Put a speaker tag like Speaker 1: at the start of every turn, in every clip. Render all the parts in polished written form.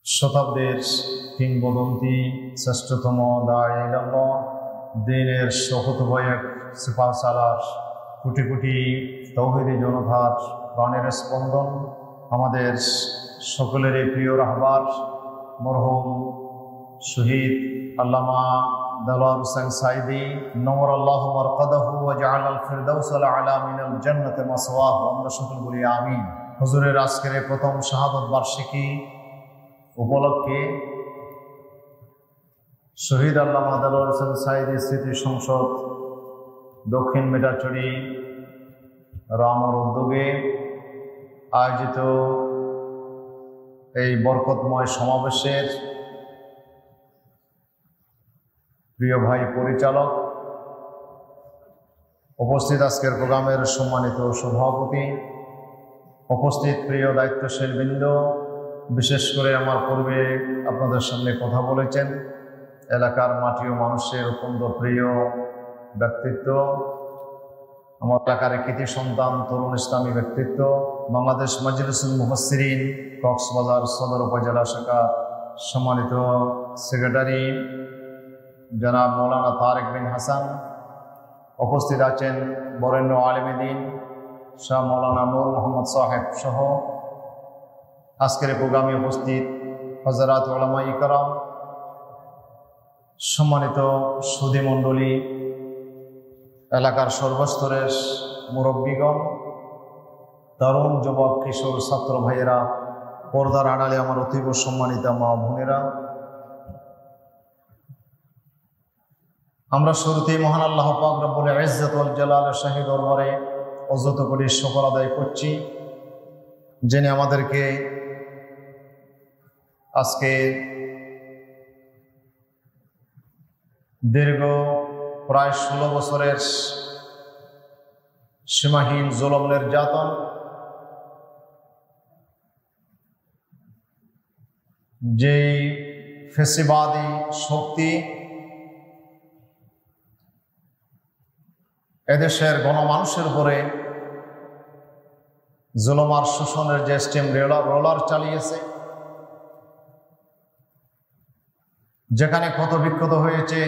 Speaker 1: শতাব্দীর কিংবদন্তি শ্রেষ্ঠতম দাঈ ইলাল্লাহ দ্বীনের শপথভয়ক সিপাহসালার কোটি কোটি তৌহিদি জনতার প্রাণের স্পন্দন আমাদের সকলেরই প্রিয় রাহবার মরহুম শহীদ আল্লামা দেলোয়ার হোসেন সাঈদী নওয়ারাল্লাহু মারকাদাহু ওয়া জাআলাল ফিরদাউসাল আ'লা মিনাল জান্নাতি মাসওয়াহু। আমরা সকল বলি আমিন। হুজুরের আজকের প্রথম শাহাদত বার্ষিকী উপলক্ষে শহীদ আল্লামা দেলোয়ার হোসেন সাঈদী স্মৃতি সংসদ দক্ষিণ মেটাচুরি রামর উদ্যোগে আয়োজিত এই বরকতময় সমাবেশের প্রিয় ভাই পরিচালক, উপস্থিত আজকের প্রোগ্রামের সম্মানিত সভাপতি, উপস্থিত প্রিয় দায়িত্বশীল বৃন্দ, বিশেষ করে আমার পূর্বে আপনাদের সামনে কথা বলেছেন এলাকার মাটি ও মানুষের অত্যন্ত প্রিয় ব্যক্তিত্ব, আমার এলাকার কৃতি সন্তান, তরুণ ইসলামী ব্যক্তিত্ব, বাংলাদেশ মাজলিসুল মুফাসসিরিন কক্সবাজার সদর উপজেলা শাখা সম্মানিত সেক্রেটারি জনাব মৌলানা তারেক বিন হাসান, উপস্থিত আছেন বরেণ্য আলেম দ্বীন শাহ মৌলানা নূর মোহাম্মদ সাহেব সহ আজকের প্রোগ্রামে উপস্থিত হযরত উলামায়ে কেরাম, সম্মানিত সুধী মণ্ডলী, এলাকার সর্বস্তরের মুরব্বীগণ, তরুণ যুবক কিশোর ছাত্র ভাইয়েরা, পর্দার আড়ালে আমার অতীব সম্মানিতা মা বোনেরা, আমরা শুরুতেই মহান আল্লাহ পাক রব্বুল ইজ্জত ওয়াল জালালের শাহী দরবারে অযত কোটি শুকর আদায় করছি, যিনি আমাদেরকে আজকে দীর্ঘ প্রায় 16 বছরের সীমাহীন জুলুম নির্যাতন, যেই ফ্যাসিবাদী শক্তি এদেশের গণমানুষের উপরে জুলুম আর শোষণের যে স্টিম রোলার চালিয়েছে, যেখানে ক্ষত বিক্ষত হয়েছে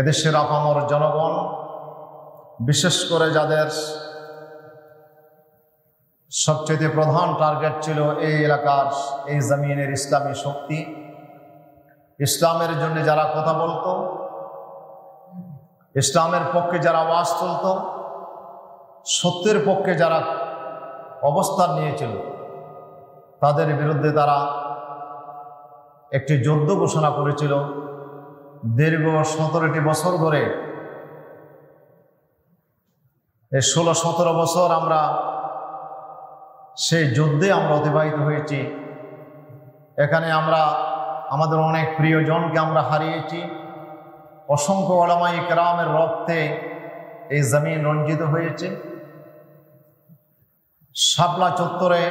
Speaker 1: এদেশের আপামর জনগণ, বিশেষ করে যাদের সবচেয়ে প্রধান টার্গেট ছিল এই এলাকার এই জমিনের ইসলামী শক্তি, ইসলামের জন্য যারা কথা বলতো, ইসলামের পক্ষে যারা আওয়াজ তুলত, সত্যের পক্ষে যারা অবস্থান নিয়েছিল, তাদের বিরুদ্ধে তারা একটি যুদ্ধ ঘোষণা করেছিল। দীর্ঘ 17টি বছর ধরে, এই 16-17 বছর আমরা সেই যুদ্ধে আমরা অতিবাহিত হয়েছি। এখানে আমরা আমাদের অনেক প্রিয়জনকে আমরা হারিয়েছি, অসংখ্য উলামায়ে কেরামের রক্তে এই জমিন রঞ্জিত হয়েছে। শাপলা চত্বরে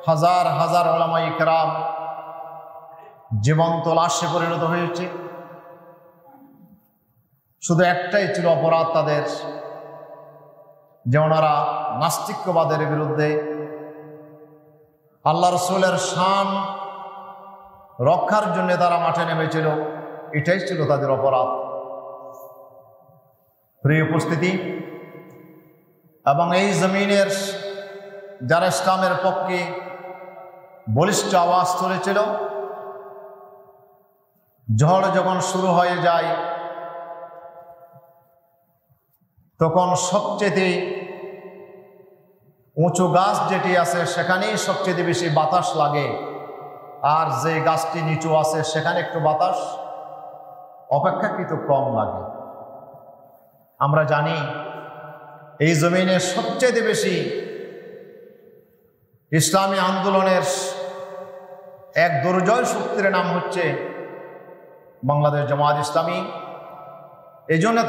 Speaker 1: হাজার হাজার উলামায়ে কেরাম জীবন্ত লাশে পরিণত হয়েছে। শুধু একটাই ছিল অপরাধ তাদের, যে ওনারা নাস্তিক্যবাদের বিরুদ্ধে আল্লাহ রাসূলের শান রক্ষার জন্য তারা মাঠে নেমেছিল, এটাই ছিল তাদের অপরাধ। প্রিয় উপস্থিতি, এবং এই জমিনের যারা ইসলামের পক্ষে বলিষ্ঠ আওয়াজ তুলেছিল, ঝড় যখন শুরু হয়ে যায় তখন সবচেয়ে উঁচু গাছ যেটি আছে সেখানেই সবচেয়ে বেশি বাতাস লাগে, আর যে গাছটি নিচু আছে সেখানে একটু বাতাস অপেক্ষাকৃত কম লাগে। আমরা জানি এই জমিনে সবচেয়ে বেশি ইসলামী আন্দোলনের এক দুর্জয় শক্তির নাম হচ্ছে বাংলাদেশ জামায়াত ইসলামী। এই জন্য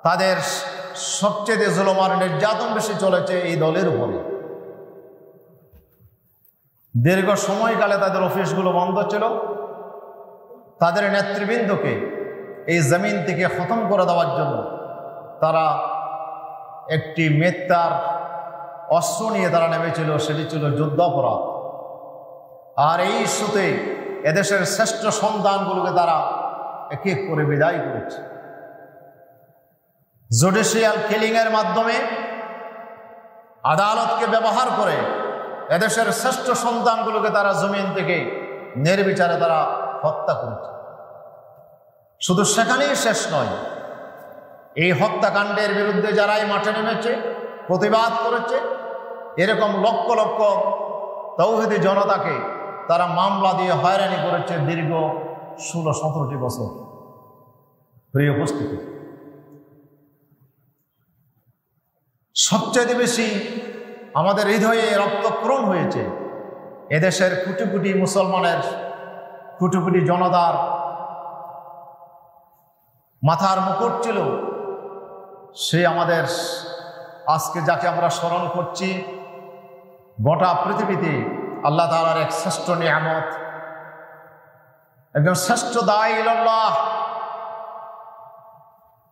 Speaker 1: তাদের সবচেয়ে জুলুম আর নির্যাতন বেশি চলেছে এই দলের উপরে। দীর্ঘ সময়কালে তাদের অফিসগুলো বন্ধ ছিল, তাদের নেতৃবৃন্দকে এই জমিন থেকে খতম করে দেওয়ার জন্য তারা একটি মিথ্যার অস্ত্র নিয়ে তারা নেমেছিল, সেটি ছিল যুদ্ধাপরাধ। আর এই ইস্যুতে এদেশের শ্রেষ্ঠ সন্তানগুলোকে তারা এক এক করে বিদায় করেছে। জুডিশিয়াল কিলিং এর মাধ্যমে আদালতকে ব্যবহার করে এদেশের শ্রেষ্ঠ সন্তানগুলোকে তারা জমিন থেকে নির্বিচারে তারা হত্যা করেছে। শুধু সেখানেই শেষ নয়, এই হত্যাকাণ্ডের বিরুদ্ধে যারাই মাঠে নেমেছে, প্রতিবাদ করেছে, এরকম লক্ষ লক্ষ তৌহিদি জনতাকে তারা মামলা দিয়ে হয়রানি করেছে দীর্ঘ 16-17টি বছর। প্রিয় উপস্থিতি, সবচেয়ে বেশি আমাদের হৃদয়ে রক্তক্ষরণ হয়েছে এদেশের কোটি কোটি মুসলমানের, কোটি কোটি জনতার মাথার মুকুট ছিল সে আমাদের আজকে যাকে আমরা স্মরণ করছি, গোটা পৃথিবীতে আল্লাহ তাআলার এক শ্রেষ্ঠ নিয়ামত, একজন শ্রেষ্ঠ দাঈ ইলাল্লাহ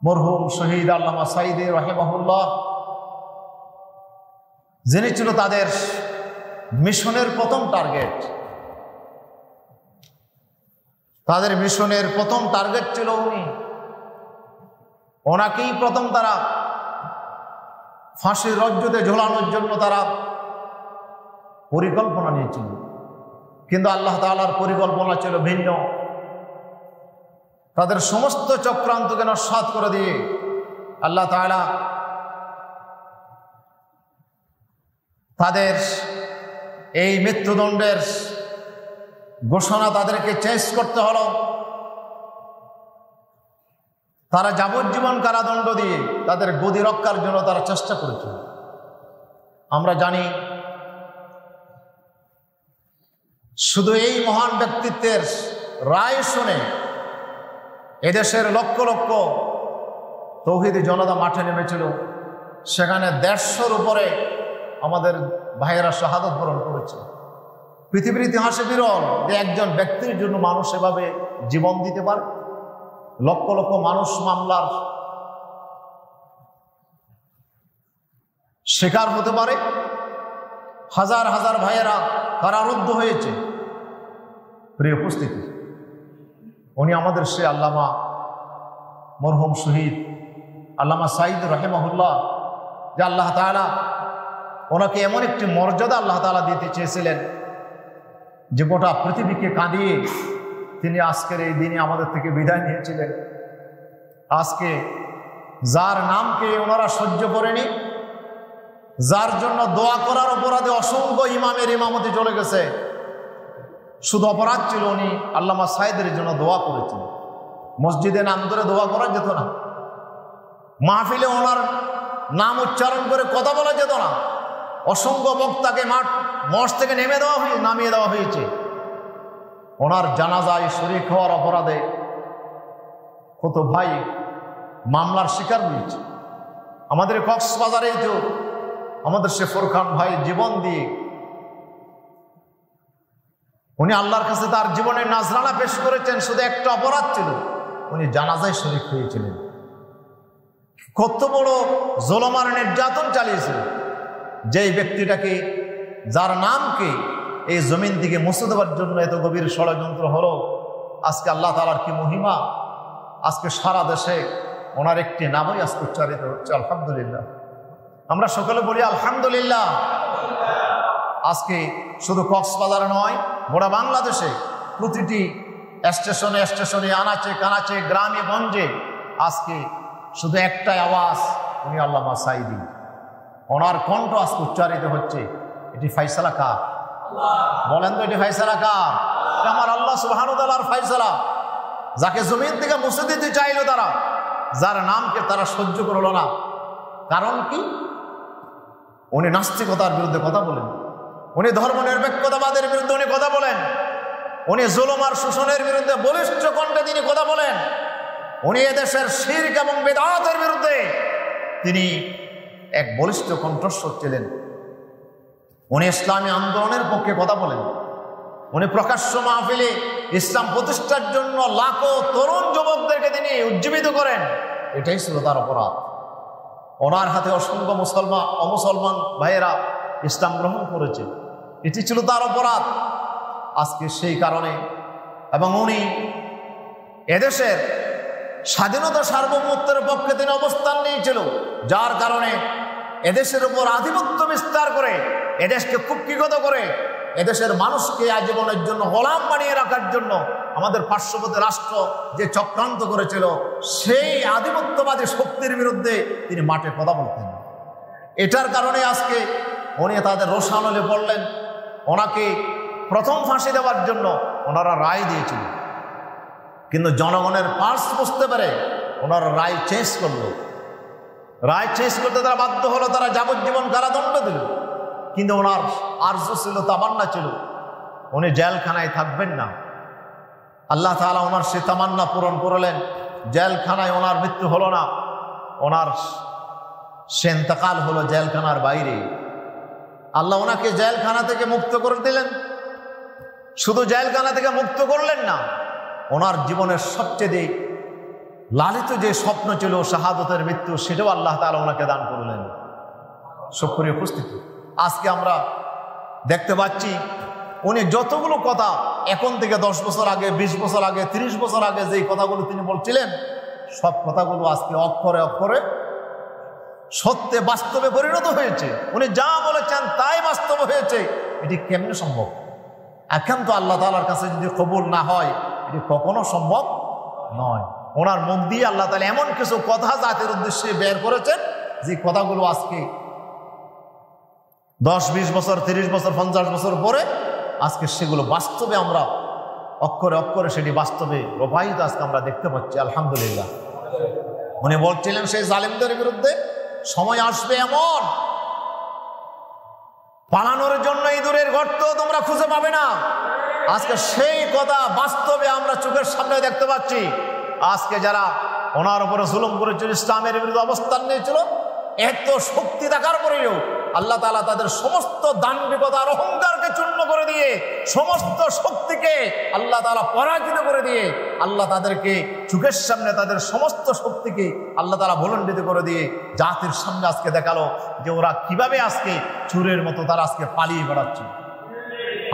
Speaker 1: মরহুম শহীদ আল্লামা সাঈদী রাহিমাহুল্লাহ, যিনি ছিল তাদের মিশনের প্রথম টার্গেট। তাদের মিশনের প্রথম টার্গেট ছিল উনি। ওনাকেই প্রথম তারা ফাঁসির রজ্জুতে ঝোলানোর জন্য তারা পরিকল্পনা নিয়েছিল, কিন্তু আল্লাহ তাআলার পরিকল্পনা ছিল ভিন্ন। তাদের সমস্ত চক্রান্তকে নস্যাৎ করে দিয়ে আল্লাহ তাআলা তাদের এই মৃত্যুদণ্ডের ঘোষণা তাদেরকে চেঞ্জ করতে হলো। তারা যাবজ্জীবন কারাদণ্ড দিয়ে তাদের গদি রক্ষার জন্য তারা চেষ্টা করেছিল। আমরা জানি শুধু এই মহান ব্যক্তিত্বের রায় শুনে এদেশের লক্ষ লক্ষ তৌহিদি জনতা মাঠে নেমেছিল। সেখানে 150-র উপরে আমাদের ভাইয়েরা শাহাদত বরণ করেছে। পৃথিবীর ইতিহাসে বিরল যে একজন ব্যক্তির জন্য মানুষ এভাবে জীবন দিতে পারে। লক্ষ লক্ষ মানুষ মামলার শিকার হতে পারে, হাজার হাজার ভাইয়েরা কারারুদ্ধ হয়েছে। প্রিয় উপস্থিতি, উনি আমাদের সে আল্লামা মরহুম শহীদ আল্লামা সাঈদ রাহিমাহুল্লাহ, যে আল্লাহ তাআলা ওনাকে এমন একটি মর্যাদা আল্লাহ তাআলা দিতে চেয়েছিলেন যে গোটা পৃথিবীকে কাঁদিয়ে তিনি আজকের এই দিনে আমাদের থেকে বিদায় নিয়েছিলেন। আজকে যার নামকে ওনারা সহ্য করেনি, যার জন্য দোয়া করার অপরাধে অসংখ্য ইমামের ইমামতি চলে গেছে, শুধু অপরাধ ছিল উনি আল্লামা সাঈদের জন্য দোয়া করেছেন। মসজিদে নাম ধরে দোয়া করা যেত না, মাহফিলে ওনার নাম উচ্চারণ করে কথা বলা যেত না। অসংখ্য বক্তাকে মঞ্চ থেকে নামিয়ে দেওয়া হয়েছে। ওনার জানাজায় শরীক হওয়ার অপরাধে কত ভাই মামলার শিকার হয়েছে। আমাদের কক্সবাজারেই তো আমাদের সে ফোরখান ভাই জীবন দিয়ে উনি আল্লাহর কাছে তার জীবনের নাজরানা পেশ করেছেন। শুধু একটা অপরাধ ছিল, উনি জানাজায় শরীক হয়েছিলেন। কত বড় জুলুম আর নির্যাতন চালিয়েছিল যেই ব্যক্তিটাকে, যার নামকে এই জমিন থেকে মুছে দেওয়ার জন্য এত গভীর ষড়যন্ত্র হলো। আজকে আল্লাহ তাআলার কি মহিমা, আজকে সারা দেশে ওনার একটি নামই আজকে উচ্চারিত হচ্ছে। আলহামদুলিল্লাহ, আমরা সকলে বলি আলহামদুলিল্লাহ। আজকে শুধু কক্সবাজার নয়, গোটা বাংলাদেশে প্রতিটি স্টেশনে স্টেশনে, আনাচে কানাচে, গ্রামে গঞ্জে আজকে শুধু একটাই আওয়াজ, উনি আল্লামা সাঈদী। ওনার কণ্ঠ আজকে উচ্চারিত হচ্ছে। এটি ফাইসালা কার? বলেন তো, এটি ফাইসালা কার? আমার আল্লাহ সুবহানাহু ওয়া তাআলার ফাইসালা। যাকে জমিন থেকে মুছে দিতে চাইলো তারা, যার নামকে তারা সহ্য করলো না। কারণ কি? উনি নাস্তিকতার বিরুদ্ধে কথা বলেন, উনি ধর্ম নিরপেক্ষতাবাদের বিরুদ্ধে উনি কথা বলেন, উনি জুলুম আর শোষণের বিরুদ্ধে বলিষ্ঠ কণ্ঠে তিনি কথা বলেন, উনি এদেশের শিরক এবং বিদআতের বিরুদ্ধে তিনি এক বলিষ্ঠ কণ্ঠস্বর ছিলেন। উনি ইসলামী আন্দোলনের পক্ষে কথা বলেন, উনি প্রকাশ্য মাহফিলে ইসলাম প্রতিষ্ঠার জন্য লাখো তরুণ যুবকদেরকে তিনি উজ্জীবিত করেন। এটাই ছিল তার অপরাধ। ওনার হাতে অসংখ্য অমুসলমান ভাইয়েরা ইসলাম গ্রহণ করেছে, এটি ছিল তার অপরাধ। আজকে সেই কারণে, এবং উনি এদেশের স্বাধীনতা সার্বভৌমত্বের পক্ষে তিনি অবস্থান নিয়েছিল, যার কারণে এদেশের উপর আধিপত্য বিস্তার করে, এদেশকে কুক্ষিগত করে, এদেশের মানুষকে আজীবনের জন্য গোলাম বানিয়ে রাখার জন্য আমাদের পার্শ্ববর্তী রাষ্ট্র যে চক্রান্ত করেছিল, সেই আধিপত্যবাদী শক্তির বিরুদ্ধে তিনি মাঠে কথা বলতেন। এটার কারণে আজকে উনি তাদের রোষানলে পড়লেন। ওনাকে প্রথম ফাঁসি দেওয়ার জন্য ওনারা রায় দিয়েছিল, কিন্তু জনগণের পার্স বুঝতে পারে ওনারা রায় চেঞ্জ করলো। রায় চেঞ্জ করতে তারা বাধ্য হলো, তারা যাবজ্জীবন কারাদণ্ড দিল। কিন্তু ওনার আরজু ছিল, তামান্না ছিল, উনি জেলখানায় থাকবেন না। আল্লাহ তাআলা ওনার সে তামান্না পূরণ করলেন। জেলখানায় ওনার মৃত্যু হলো না, ওনার সে ইন্তেকাল হলো জেলখানার বাইরে। আল্লাহ ওনাকে জেলখানা থেকে মুক্ত করে দিলেন। শুধু জেলখানা থেকে মুক্ত করলেন না, ওনার জীবনের সবচেয়ে লালিত যে স্বপ্ন ছিল শাহাদতের মৃত্যু, সেটাও আল্লাহ তাআলা ওনাকে দান করলেন। সুপ্রিয় উপস্থিতি, আজকে আমরা দেখতে পাচ্ছি উনি যতগুলো কথা এখন থেকে 10 বছর আগে, 20 বছর আগে, 30 বছর আগে যেই কথাগুলো তিনি বলছিলেন, সব কথাগুলো আজকে অক্ষরে অক্ষরে সত্যে বাস্তবে পরিণত হয়েছে। উনি যা বলেছেন তাই বাস্তব হয়েছে। এটি কেমনে সম্ভব? এখন তো আল্লাহ তাআলার কাছে যদি কবুল না হয়, এটি কখনো সম্ভব নয়। ওনার মুখ দিয়ে আল্লাহ তাআলা এমন কিছু কথা জাতির উদ্দেশ্যে বের করেছেন, যে কথাগুলো আজকে 10, 20 বছর, 30 বছর, 50 বছর পরে আজকে সেগুলো বাস্তবে আমরা অক্ষরে অক্ষরে সেটি বাস্তবে রূপায়িত আজকে আমরা দেখতে পাচ্ছি। আলহামদুলিল্লাহ। উনি বলছিলেন সেই জালিমদের বিরুদ্ধে, সময় আসবে এমন পালানোর জন্য ইঁদুরের গর্ত তোমরা খুঁজে পাবে না। আজকে সেই কথা বাস্তবে আমরা চোখের সামনে দেখতে পাচ্ছি। আজকে যারা ওনার উপরে জুলুম করেছিল, ইসলামের বিরুদ্ধে অবস্থান নিয়েছিল, এত শক্তি থাকার পরেও আল্লাহ তাআলা তাদের সমস্ত দাম্ভিকতার অহংকারকে চূর্ণ করে দিয়ে, সমস্ত শক্তিকে আল্লাহ তাআলা পরাজিত করে দিয়ে, আল্লাহ তাদেরকে চোখের সামনে তাদের সমস্ত শক্তিকে আল্লাহ তাআলা ভুলণ্ডিত করে দিয়ে জাতির সামনে আজকে দেখালো যে ওরা কিভাবে আজকে চোরের মতো তারা আজকে পালিয়ে বেড়াচ্ছে।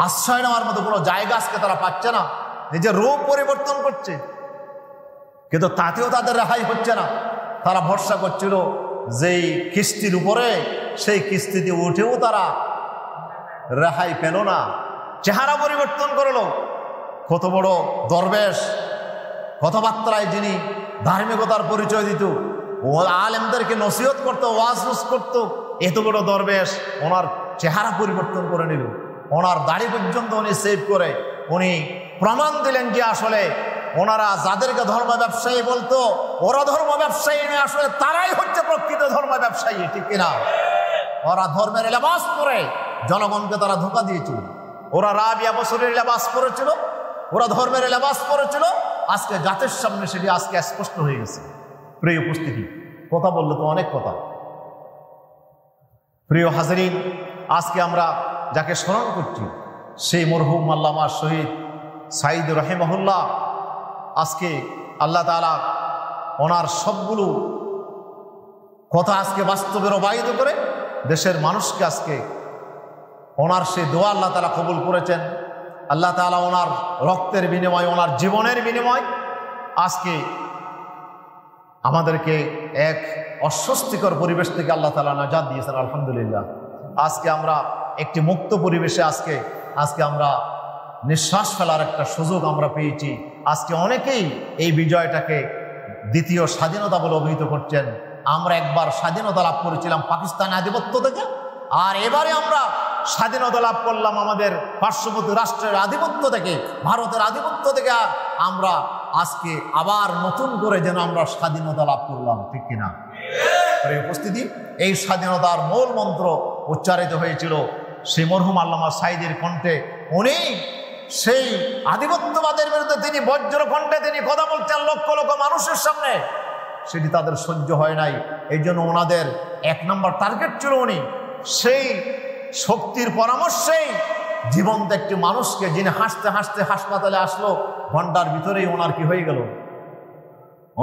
Speaker 1: আশ্রয় নেওয়ার মতো কোনো জায়গা আজকে তারা পাচ্ছে না, নিজের রূপ পরিবর্তন করছে, কিন্তু তাতেও তাদের রেহাই হচ্ছে না। তারা ভরসা করছিল যেই কিস্তির উপরে, সেই কিস্তিতে উঠেও তারা রেহাই পেল না। চেহারা পরিবর্তন করলো। কত বড় দরবেশ, কথাবার্তায় যিনি ধার্মিকতার পরিচয় দিত, ও আলেমদেরকে নসিহত করতো, ওয়াজ করতো, এত বড় দরবেশ ওনার চেহারা পরিবর্তন করে নিল। ওনার দাড়ি পর্যন্ত উনি সেভ করে উনি প্রমাণ দিলেন যে আসলে ওনারা যাদেরকে ধর্ম ব্যবসায়ী বলতো, ওরা ধর্ম ব্যবসায়ী নয়, আসলে তারাই হচ্ছে প্রকৃত ধর্ম ব্যবসায়ী। ঠিক কিনা? ওরা ধর্মের লেবাস পরে জনগণকে তারা ধোঁকা দিয়েছিল। ওরা রাবিয়া বছরের লেবাস পরেছিল, ওরা ধর্মের লেবাস পরেছিল। আজকে জাতির সামনে সেটি আজকে স্পষ্ট হয়ে গেছে। প্রিয় উপস্থিতি, কথা বললে তো অনেক কথা। প্রিয় হাজরিন, আজকে আমরা যাকে স্মরণ করছি, সেই মরহুম আল্লামা শহীদ সাইদ রহিমাহুল্লাহ, আজকে আল্লাহ তাআলা ওনার সবগুলো কথা আজকে বাস্তবে রূপায়িত করে দেশের মানুষকে আজকে ওনার সেই দোয়া আল্লাহ তাআলা কবুল করেছেন। আল্লাহ তাআলা ওনার রক্তের বিনিময়, ওনার জীবনের বিনিময় আজকে আমাদেরকে এক অস্বস্তিকর পরিবেশ থেকে আল্লাহ তাআলা নাজাত দিয়েছেন। আলহামদুলিল্লাহ। আজকে আমরা একটি মুক্ত পরিবেশে আজকে আমরা নিঃশ্বাস ফেলার একটা সুযোগ আমরা পেয়েছি। আজকে অনেকেই এই বিজয়টাকে দ্বিতীয় স্বাধীনতা বলে অভিহিত করছেন। আমরা একবার স্বাধীনতা লাভ করেছিলাম পাকিস্তান আধিপত্য থেকে, আর এবারে আমরা স্বাধীনতা লাভ করলাম আমাদের পার্শ্ববর্তী রাষ্ট্রের আধিপত্য থেকে, ভারতের আধিপত্য থেকে। আমরা আজকে আবার নতুন করে যেন আমরা স্বাধীনতা লাভ করলাম। ঠিক কিনা? উপস্থিতি, এই স্বাধীনতার মূল মন্ত্র উচ্চারিত হয়েছিল সেই মরহুম আল্লামা সাইদের কণ্ঠে। উনি সেই আধিপত্যবাদের বিরুদ্ধে তিনি বজ্র কণ্ঠে তিনি কথা বলছেন লক্ষ লক্ষ মানুষের সামনে। সেটি তাদের সহ্য হয় নাই। এই জন্য ওনাদের 1 নম্বর টার্গেট ছিল উনি সেই শক্তির পরামর্শেই জীবন্ত একটি মানুষকে, যিনি হাসতে হাসতে হাসপাতালে আসলো, ঘন্টার ভিতরেই ওনার কি হয়ে গেল?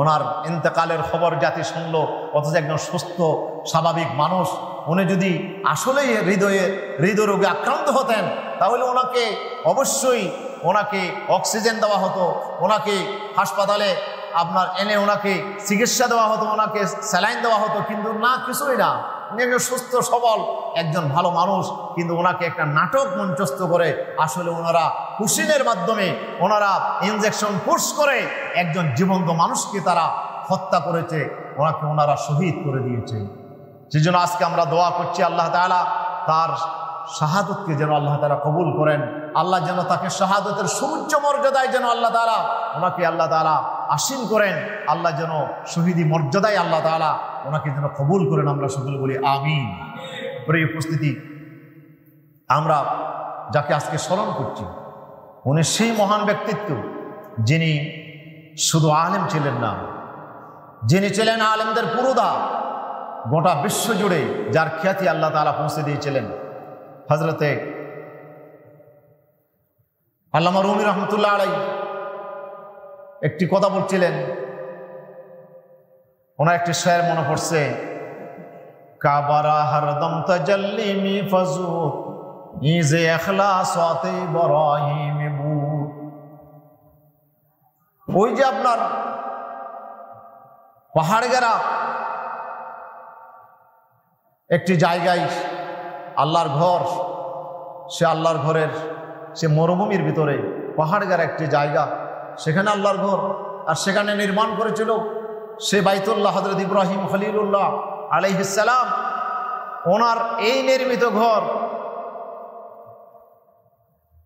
Speaker 1: ওনার ইন্তেকালের খবর জাতি শুনলো, অথচ একজন সুস্থ স্বাভাবিক মানুষ। উনি যদি আসলেই হৃদরোগে আক্রান্ত হতেন তাহলে ওনাকে অবশ্যই অক্সিজেন দেওয়া হতো, ওনাকে হাসপাতালে আপনার এনে ওনাকে চিকিৎসা দেওয়া হতো, ওনাকে স্যালাইন দেওয়া হতো, কিন্তু না, কিছুই না। উনি একজন সুস্থ সবল একজন ভালো মানুষ, কিন্তু ওনাকে একটা নাটক মঞ্চস্থ করে আসলে ওনারা কুশিনের মাধ্যমে ওনারা ইনজেকশন পুশ করে একজন জীবন্ত মানুষকে তারা হত্যা করেছে, ওনারা শহীদ করে দিয়েছে। সেজন্য আজকে আমরা দোয়া করছি আল্লাহ তাআলা তার শাহাদতকে যেন আল্লাহ তাআলা কবুল করেন। আল্লাহ যেন তাকে শাহাদতের সুউচ্চ মর্যাদায় যেন আল্লাহ তাআলা ওনাকে আল্লাহ তাআলা আসীন করেন। আল্লাহ যেন শহীদি মর্যাদায় আল্লাহ তাআলা ওনাকে যেন কবুল করেন। আমরা সকলে বলি আমিন। প্রিয় উপস্থিতি, আমরা যাকে আজকে স্মরণ করছি উনি সেই মহান ব্যক্তিত্ব যিনি শুধু আলেম ছিলেন না, যিনি ছিলেন আলেমদের পুরোধা, গোটা বিশ্ব জুড়ে যার খ্যাতি আল্লাহ তাআলা পৌঁছে দিয়েছিলেন। হযরতে আল্লামা রুমি রহমতুল্লাহ আলাইহি একটি কথা বলছিলেন, ওনার একটি শের মনে পড়ছে, কাবারা হরদম তাজাল্লি মি ফাজুত ইজে ইখলাসাত ইব্রাহিম বুত। ওই যে আপনার পাহাড় গেরা একটি জায়গায় আল্লাহর ঘর, সে আল্লাহর ঘরের সে মরুভূমির ভিতরে পাহাড় গেরা একটি জায়গা, সেখানে আল্লাহর ঘর, আর সেখানে নির্মাণ করেছিল সে বাইতুল্লাহ হযরত ইব্রাহিম খলিলুল্লাহ আলাইহিস সালাম। ওনার এই নির্মিত ঘর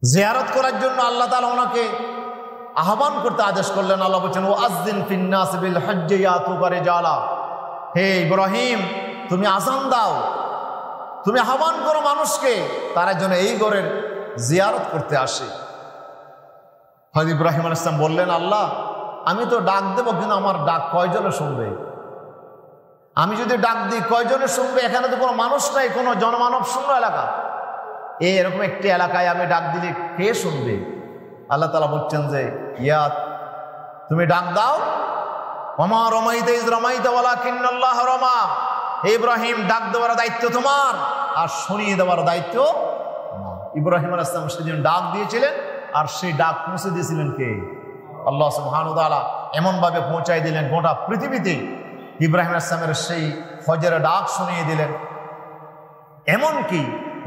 Speaker 1: জিয়ারত করার জন্য আল্লাহ তাআলা ওনাকে আহ্বান করতে আদেশ করলেন। আল্লাহ বলছেন, ওয়াজ্জিন ফিন্নাস বিল হজ্জি ইয়াতুকা রিজালা, হে ইব্রাহিম তুমি আযান দাও, তুমি আহ্বান করো মানুষকে, তারা যেন এই ঘরের জিয়ারত করতে আসে। হযরত ইব্রাহিম আলাইহিস সালাম বললেন, আল্লাহ আমি তো ডাক দেবো, কিন্তু আমার ডাক কয়জনে শুনবে? আমি যদি ডাক দিই কয়জনে শুনবে? এখানে তো কোনো মানুষ নাই, কোনো জনমানব শূন্য এলাকা, এরকম একটি এলাকায় আমি ডাক দিলে কে শুনবে? আল্লাহ তাআলা বলছেন যে ইয়াত, তুমি ডাক দাও, ওমা রমাইতা ইজ রমাইতা ওয়ালাকিন্নাল্লাহ রমা। হে ইব্রাহিম, ডাক দেওয়ার দায়িত্ব তোমার, আর শুনিয়ে দেওয়ার দায়িত্ব আমার। ইব্রাহিম আলাইহিস সালাম সেদিন ডাক দিয়েছিলেন, আর সেই ডাক পৌঁছে দিয়েছিলেন কে? আল্লাহ সুবহানাহু ওয়া তাআলা। এমনভাবে পৌঁছাই দিলেন গোটা পৃথিবীতে, ইব্রাহিম আলাইহিস সালামের সেই ফজরের ডাক শুনিয়ে দিলেন। এমনকি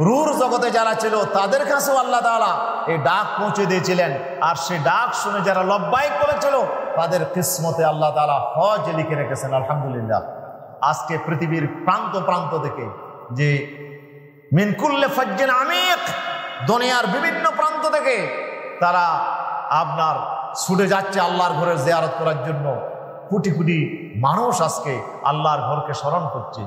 Speaker 1: রূর জগতে যারা ছিল তাদের কাছেও আল্লাহ তাআলা এই ডাক পৌঁছে দিয়েছিলেন, আর সেই ডাক শুনে যারা লব্বাইক বলেছিল তাদের কিসমতে আল্লাহ তাআলা হজ লিখে রেখেছেন। আলহামদুলিল্লাহ, আজকে পৃথিবীর প্রান্ত প্রান্ত থেকে যে মিন কুল্লি ফাজ্জিন আমিক, দুনিয়ার বিভিন্ন প্রান্ত থেকে তারা আপনার ছুটে যাচ্ছে আল্লাহর ঘরের জিয়ারত করার জন্য। কোটি কোটি মানুষ আজকে আল্লাহর ঘরকে স্মরণ করছে।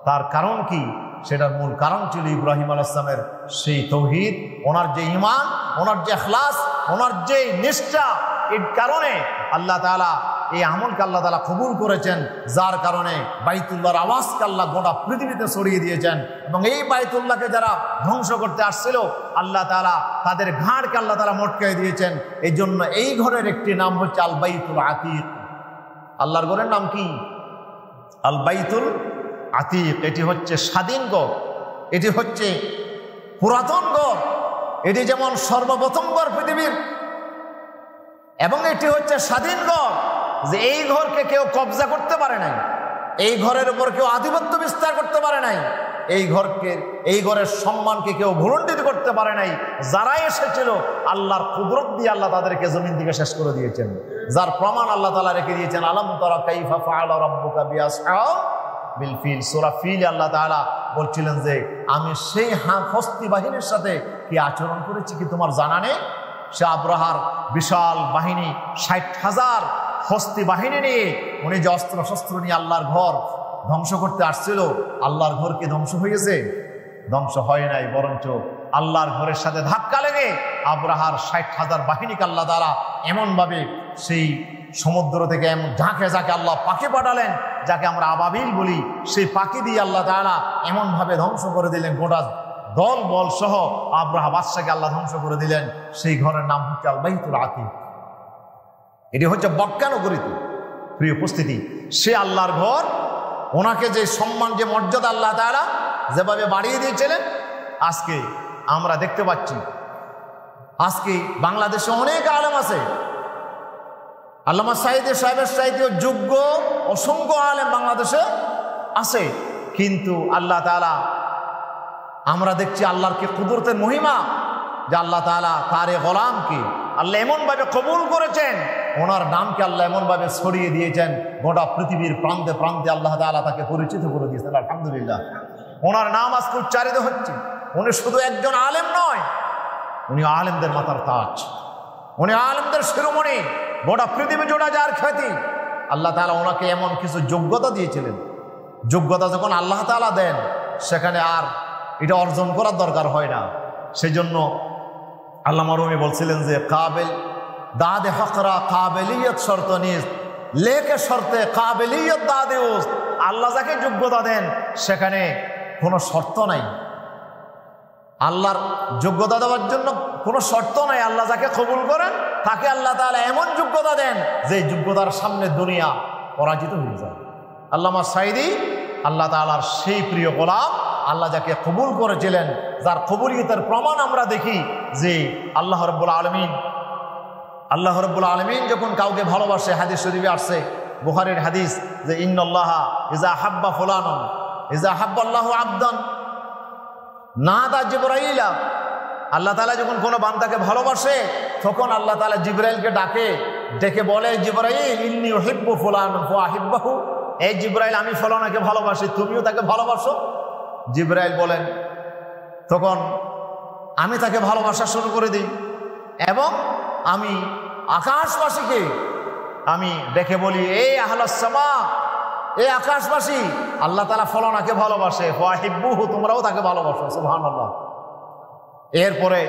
Speaker 1: তার কারণ কি? সেটার মূল কারণ ছিল ইব্রাহিম আলাইহিস সালামের সেই তাওহীদ, ওনার যে ঈমান, ওনার যে ইখলাস, ওনার যে নিষ্ঠা। এর কারণে আল্লাহ তাআলা এই আমলকে আল্লাহ তাআলা কবুল করেছেন, যার কারণে বাইতুল্লাহর আওয়াজকে আল্লাহ গোটা পৃথিবীতে ছড়িয়ে দিয়েছেন। এবং এই বাইতুল্লাহকে যারা ধ্বংস করতে আসছিল আল্লাহ তাআলা তাদের ঘাড়কে আল্লাহ তাআলা মটকে দিয়েছেন। এই জন্য এই ঘরের একটি নাম হচ্ছে আল বাইতুল আতীক। আল্লাহর ঘরের নাম কি? আল বাইতুল আতীক। এটি হচ্ছে স্বাধীন ঘর, এটি হচ্ছে পুরাতন ঘর, এটি যেমন সর্বপ্রথম ঘর পৃথিবীর, এবং এটি হচ্ছে স্বাধীন ঘর, যে এই ঘরকে কেউ কবজা করতে পারে নাই, এই ঘরের উপর কেউ আধিপত্য বিস্তার করতে পারে নাই, এই ঘরের সম্মানকে কেউ ভুলণ্ডিত করতে পারে নাই। যারা এসেছিল আল্লাহর কুদরত দিয়ে আল্লাহ তাদেরকে জমিন থেকে শেষ করে দিয়েছেন, যার প্রমাণ আল্লাহ তাআলা রেখে দিয়েছেন। আলাম তারা কাইফা ফাআলা রাব্বুকা বিআসহাবিল ফিল। সূরা ফিল আল্লাহ তাআলা বলছিলেন যে আমি সেই হস্তি বাহিনীর সাথে কি আচরণ করেছি কি তোমার জানা নেই? সে আব্রাহার বিশাল বাহিনী, ৬০,০০০ হস্তি বাহিনী নিয়ে উনি যে অস্ত্র শস্ত্র নিয়ে আল্লাহর ঘর ধ্বংস করতে আসছিল, আল্লাহর ঘর কি ধ্বংস হয়েছে? ধ্বংস হয় নাই, বরঞ্চ আল্লাহর ঘরের সাথে ধাক্কা লেগে আব্রাহার ৬০,০০০ বাহিনীকে আল্লাহ তাআলা এমনভাবে সেই সমুদ্র থেকে এমন ঝাঁকে ঝাঁকে আল্লাহ পাখি পাঠালেন, যাকে আমরা আবাবিল বলি, সেই পাখি দিয়ে আল্লাহ তাআলা এমনভাবে ধ্বংস করে দিলেন, গোটা দল বল সহ আব্রাহা বাদশাকে আল্লাহ ধ্বংস করে দিলেন। সেই ঘরের নাম হচ্ছে আল বাইতুল আতীক। এটি হচ্ছে মক্কা নগরীতে, প্রিয় উপস্থিতি, সে আল্লাহর ঘর, ওনাকে যে সম্মান, যে মর্যাদা আল্লাহ তাআলা যেভাবে বাড়িয়ে দিয়েছিলেন, আজকে আমরা দেখতে পাচ্ছি আজকে বাংলাদেশে অনেক আলেম আছে। আল্লামা সাঈদী সাহেবের চাইতেও যোগ্য অসংখ্য আলেম বাংলাদেশে আছে, কিন্তু আল্লাহ তাআলা, আমরা দেখছি আল্লাহর কি কুদরতের মহিমা, যে আল্লাহ তাআলা তার এ গোলামকে আল্লাহ এমনভাবে কবুল করেছেন, ওনার নামকে আল্লাহ এমনভাবে ছড়িয়ে দিয়েছেন গোটা পৃথিবীর প্রান্তে প্রান্তে আল্লাহ তাআলা তাকে পরিচিত করে দিয়েছেন। আলহামদুলিল্লাহ, ওনার নাম আজকে উচ্চারিত হচ্ছে। উনি শুধু একজন আলেম নয়, উনি আলেমদের মাথার তাজ, উনি আলেমদের শিরোমণি, গোটা পৃথিবী জোড়া যার খ্যাতি। আল্লাহ তাআলা ওনাকে এমন কিছু যোগ্যতা দিয়েছিলেন, যোগ্যতা যখন আল্লাহ তাআলা দেন সেখানে আর এটা অর্জন করার দরকার হয় না। সেই জন্য আল্লামা রুমি বলছিলেন যে কাবেল দাদে হকরা কাবেলিয়ত শর্ত নিজ লেকে শর্তে কাবেলিয়ত দাদে উস্ত। আল্লাহ যাকে যোগ্যতা দেন সেখানে কোনো শর্ত নাই, আল্লাহর যোগ্যতা দেওয়ার জন্য কোনো শর্ত নাই। আল্লাহ যাকে কবুল করেন তাকে আল্লাহ তাআলা এমন যোগ্যতা দেন যে যোগ্যতার সামনে দুনিয়া পরাজিত হয়ে যায়। আল্লামা সাঈদী আল্লাহ তাআলার সেই প্রিয় গোলাম, আল্লাহ যাকে কবুল করেছিলেন, যার কবুলিয়তের প্রমাণ আমরা দেখি যে আল্লাহ রাব্বুল আলামিন যখন কাউকে ভালোবাসে, হাদিস শরীফে আসছে, বুখারীর হাদিস, যে ইন্নাল্লাহা ইজা হাব্বা ফুলানান ইজা হাব্বাল্লাহু আবদান নাদা জিবরাইলা। আল্লাহ তাআলা যখন কোনো বান্দাকে ভালোবাসে তখন আল্লাহ তাআলা জিবরাইলকে ডেকে বলে, জিবরাইল ইন্নী উহিব্বু ফুলানান ফাহিব্বাহু, এই জিবরাইল আমি ফলানাকে ভালোবাসি, তুমিও তাকে ভালোবাসো। জিবরাইল বলেন, তখন আমি তাকে ভালোবাসা শুরু করে দিই এবং আমি আকাশবাসীকে আমি ডেকে বলি, এই আহলাস সামা, এই আকাশবাসী, আল্লাহ তাআলা ফলানাকে ভালোবাসে, ফাহিব্বুহু, তোমরাও তাকে ভালোবাসো। সুবহানাল্লাহ। এরপরে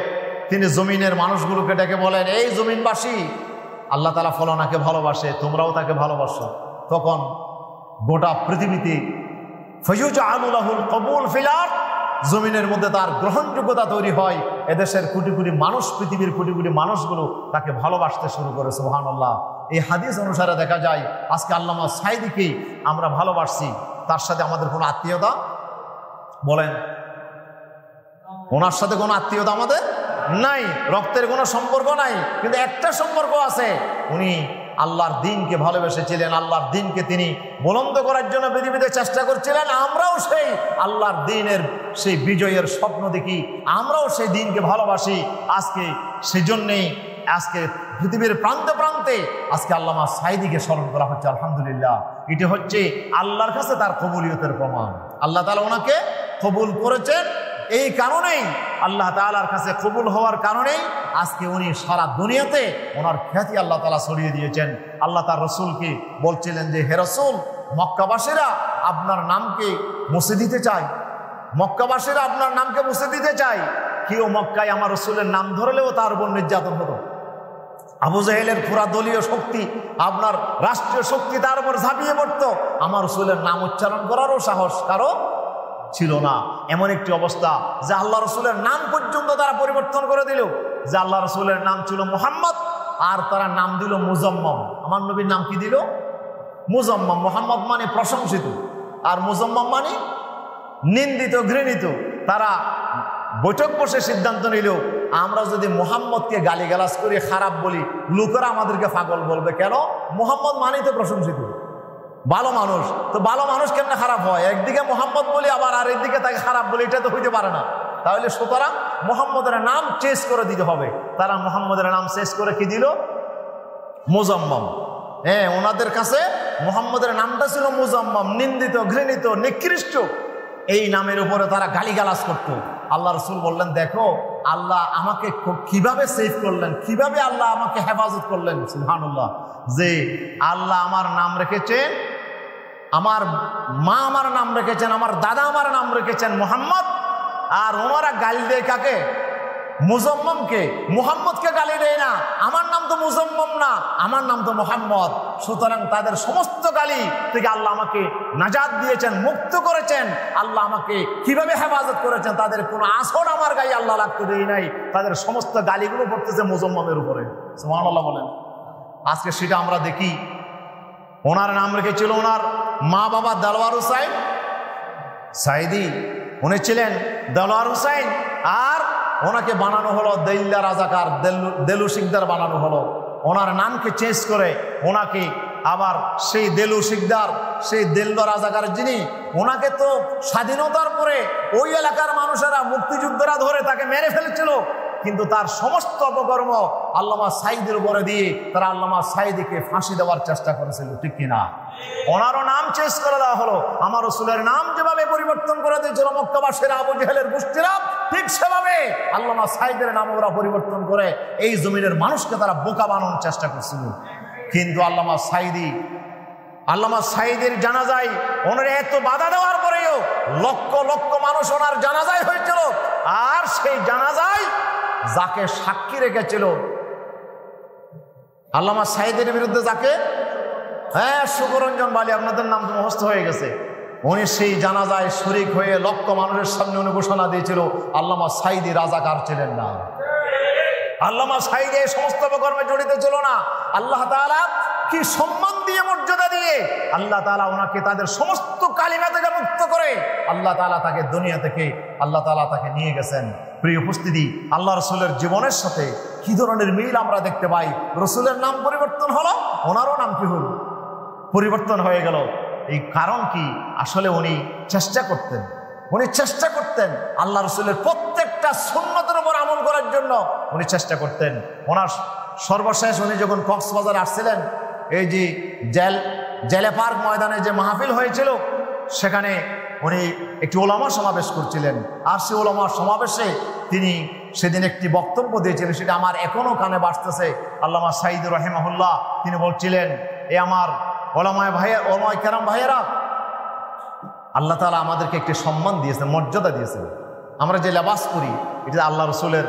Speaker 1: তিনি জমিনের মানুষগুলোকে ডেকে বলেন, এই জমিনবাসী, আল্লাহ তাআলা ফলানাকে ভালোবাসে, তোমরাও তাকে ভালোবাসো। তখন গোটা পৃথিবীতে ফায়ুজআলু লাহুল কবুল ফিল আরদ, জমিনের মধ্যে তার গ্রহণযোগ্যতা তৈরি হয়। এদেশের কোটি কোটি মানুষ, পৃথিবীর কোটি কোটি মানুষগুলো তাকে ভালোবাসতে শুরু করে। সুবহানাল্লাহ। এই হাদিস অনুসারে দেখা যায় আজকে আল্লামা সাঈদীকে আমরা ভালোবাসছি, তার সাথে আমাদের কোনো আত্মীয়তা, বলেন, ওনার সাথে কোনো আত্মীয়তা আমাদের নাই, রক্তের কোনো সম্পর্ক নাই, কিন্তু একটা সম্পর্ক আছে, উনি আল্লাহর দ্বীনকে ভালোবেসেছিলেন, আল্লাহর দ্বীনকে তিনি বুলন্দ করার জন্য পৃথিবীতে চেষ্টা করছিলেন। আমরাও সেই আল্লাহর দ্বীনের সেই বিজয়ের স্বপ্ন দেখি, আমরাও সেই দ্বীনকে ভালোবাসি। আজকে সেই জন্যেই আজকে পৃথিবীর প্রান্তে প্রান্তে আজকে আল্লামা সাঈদীকে স্মরণ করা হচ্ছে। আলহামদুলিল্লাহ, এটি হচ্ছে আল্লাহর কাছে তার কবুলিয়তের প্রমাণ। আল্লাহ তাআলা ওনাকে কবুল করেছেন, এই কারণেই আল্লাহ তাআলার কাছে কবুল হওয়ার কারণেই আজকে উনি সারা দুনিয়াতে ওনার খ্যাতি আল্লাহ তাআলা ছড়িয়ে দিয়েছেন। আল্লাহ তার রসুলকে বলছিলেন যে, হে রসুল, মক্কাবাসীরা আপনার নামকে মুছে দিতে চায়, মক্কাবাসীরা আপনার নামকে মুছে দিতে চায়। কেউ মক্কায় আমার রসুলের নাম ধরলেও তার উপর নির্যাতন হতো। আবু জাহেলের পুরা দলীয় শক্তি, আপনার রাষ্ট্রীয় শক্তি তার উপর ঝাঁপিয়ে পড়তো, আমার রসুলের নাম উচ্চারণ করারও সাহস কারো ছিল না। এমন একটি অবস্থা যে আল্লাহ রসুলের নাম পর্যন্ত তারা পরিবর্তন করে দিল। যে আল্লাহ রসুলের নাম ছিল মুহাম্মদ, আর তারা নাম দিল মুজাম্মম। আমার নবীর নাম কি দিল? মুজাম্মম। মুহাম্মদ মানে প্রশংসিত, আর মুজাম্মম মানে নিন্দিত, ঘৃণিত। তারা বৈঠক বসে সিদ্ধান্ত নিল, আমরা যদি মুহাম্মদকে গালিগালাজ করি, খারাপ বলি, লোকেরা আমাদেরকে পাগল বলবে। কেন? মুহাম্মদ মানেই তো প্রশংসিত, ভালো মানুষ। তো ভালো মানুষ কেমনে খারাপ হয়? একদিকে মুহাম্মদ বলি, আবার আর একদিকে তাকে খারাপ বলি, এটা তো হইতে পারে না। তাহলে সুতরাং মুহাম্মদের নাম চেঞ্জ করে দিতে হবে। তারা মুহাম্মদের নাম চেঞ্জ করে কি দিল? মুজাম্মম। হ্যাঁ, ওনাদের কাছে মুহাম্মদের নামটা ছিল মুজাম্মম, নিন্দিত, ঘৃণিত, নিকৃষ্ট। এই নামের উপরে তারা গালিগালাজ করত। আল্লাহ রসুল বললেন, দেখো আল্লাহ আমাকে কিভাবে সেভ করলেন, কিভাবে আল্লাহ আমাকে হেফাজত করলেন। সুবহানাল্লাহ। যে আল্লাহ আমার নাম রেখেছেন, আমার মা আমার নাম রেখেছেন, আমার দাদা আমার নাম রেখেছেন মুহাম্মদ, আর ওনারা গালি দেয় কাকে? মুজাম্মমকে। মুহাম্মদকে গালি দেয় না। আমার নাম তো মুজাম্মম না, আমার নাম তো মুহাম্মদ। সুতরাং তাদের সমস্ত গালি থেকে আল্লাহ আমাকে নাজাত দিয়েছেন, মুক্ত করেছেন। আল্লাহ আমাকে কিভাবে হেফাজত করেছেন, তাদের কোনো আসর আমার গায়ে আল্লাহ লাগতে দেয় নাই। তাদের সমস্ত গালিগুলো পড়তেছে মুজাম্মমের উপরে। সুবহানাল্লাহ বলেন। আজকে সেটা আমরা দেখি ওনার নাম রেখেছিল ওনার মা বাবা দেলোয়ার হুসাইন সাইদি, উনি ছিলেন দেলোয়ার হুসাইন, আর ওনাকে বানানো হলো দেল্লা রাজাকার, দেলু শিকদার বানানো হলো। ওনার নামকে চেঞ্জ করে ওনাকে আবার সেই দেলু শিকদার, সেই দেল্লা রাজাকার যিনি, ওনাকে তো স্বাধীনতার পরে ওই এলাকার মানুষেরা মুক্তিযুদ্ধরা ধরে তাকে মেরে ফেলেছিল, কিন্তু তার সমস্ত অপকর্ম আল্লামা সাইদির উপরে দিয়ে তারা আল্লামা সাইদিকে ফাঁসি দেওয়ার চেষ্টা করেছিল, ঠিক কিনা? ওনারও নাম চেঞ্জ করে দেওয়া হলো। আমার রাসূলের নাম যেভাবে পরিবর্তন করে দিয়েছিল মক্কাবাসীরা, আবু জেহেলের গোষ্ঠীরা, ঠিক সেভাবে আল্লামা সাইদের নাম ওরা পরিবর্তন করে এই জমিনের মানুষকে তারা বোকা বানানোর চেষ্টা করছিল। কিন্তু আল্লামা সাইদের জানাজায় ওনার এত বাধা দেওয়ার পরেও লক্ষ লক্ষ মানুষ ওনার জানাজায় হয়েছিল। আর সেই জানাজায় যাকে সাক্ষী রেখেছিল আল্লামা সাইদের বিরুদ্ধে, যাকে, হ্যাঁ, শুভরঞ্জন বালি, আপনাদের নাম তো মুখস্থ হয়ে গেছে, উনি সেই জানাজায় শরীক হয়ে লক্ষ মানুষের সামনে উনি ঘোষণা দিয়েছিল আল্লামা সাইদি রাজাকার ছিলেন না, আল্লামা সাইদি এই সমস্ত কর্মে জড়িত ছিল না। আল্লাহ তাআলা কি সম্মান দিয়ে, মর্যাদা দিয়ে আল্লাহ তাআলা ওনাকে তাদের সমস্ত কালিমা থেকে মুক্ত করে আল্লাহ তাআলা তাকে দুনিয়া থেকে আল্লাহ তাআলা তাকে নিয়ে গেছেন। প্রিয় উপস্থিতি, আল্লাহ রসুলের জীবনের সাথে কি ধরনের মিল আমরা দেখতে পাই। রসুলের নাম পরিবর্তন হলো, ওনারও নাম কি হল, পরিবর্তন হয়ে গেল। এই কারণ কি? আসলে উনি চেষ্টা করতেন আল্লাহ রসুলের প্রত্যেকটা সুন্নতের উপর আমল করার জন্য উনি চেষ্টা করতেন। ওনার সর্বশেষ উনি যখন কক্সবাজার আসছিলেন, এই যে জেলে পার্ক ময়দানে যে মাহফিল হয়েছিল, সেখানে উনি একটি ওলামা সমাবেশ করছিলেন। আর সেই ওলামা সমাবেশে তিনি সেদিন একটি বক্তব্য দিয়েছিলেন, সেটা আমার এখনো কানে বাজতেছে। আল্লামা সাইদ রাহিমাহুল্লাহ তিনি বলছিলেন, এ আমার ওলামায়ে কেরাম ভাইয়েরা, আল্লাহ তাআলা আমাদেরকে একটি সম্মান দিয়েছেন, মর্যাদা দিয়েছেন। আমরা যে লেবাস করি, এটা আল্লাহ রসুলের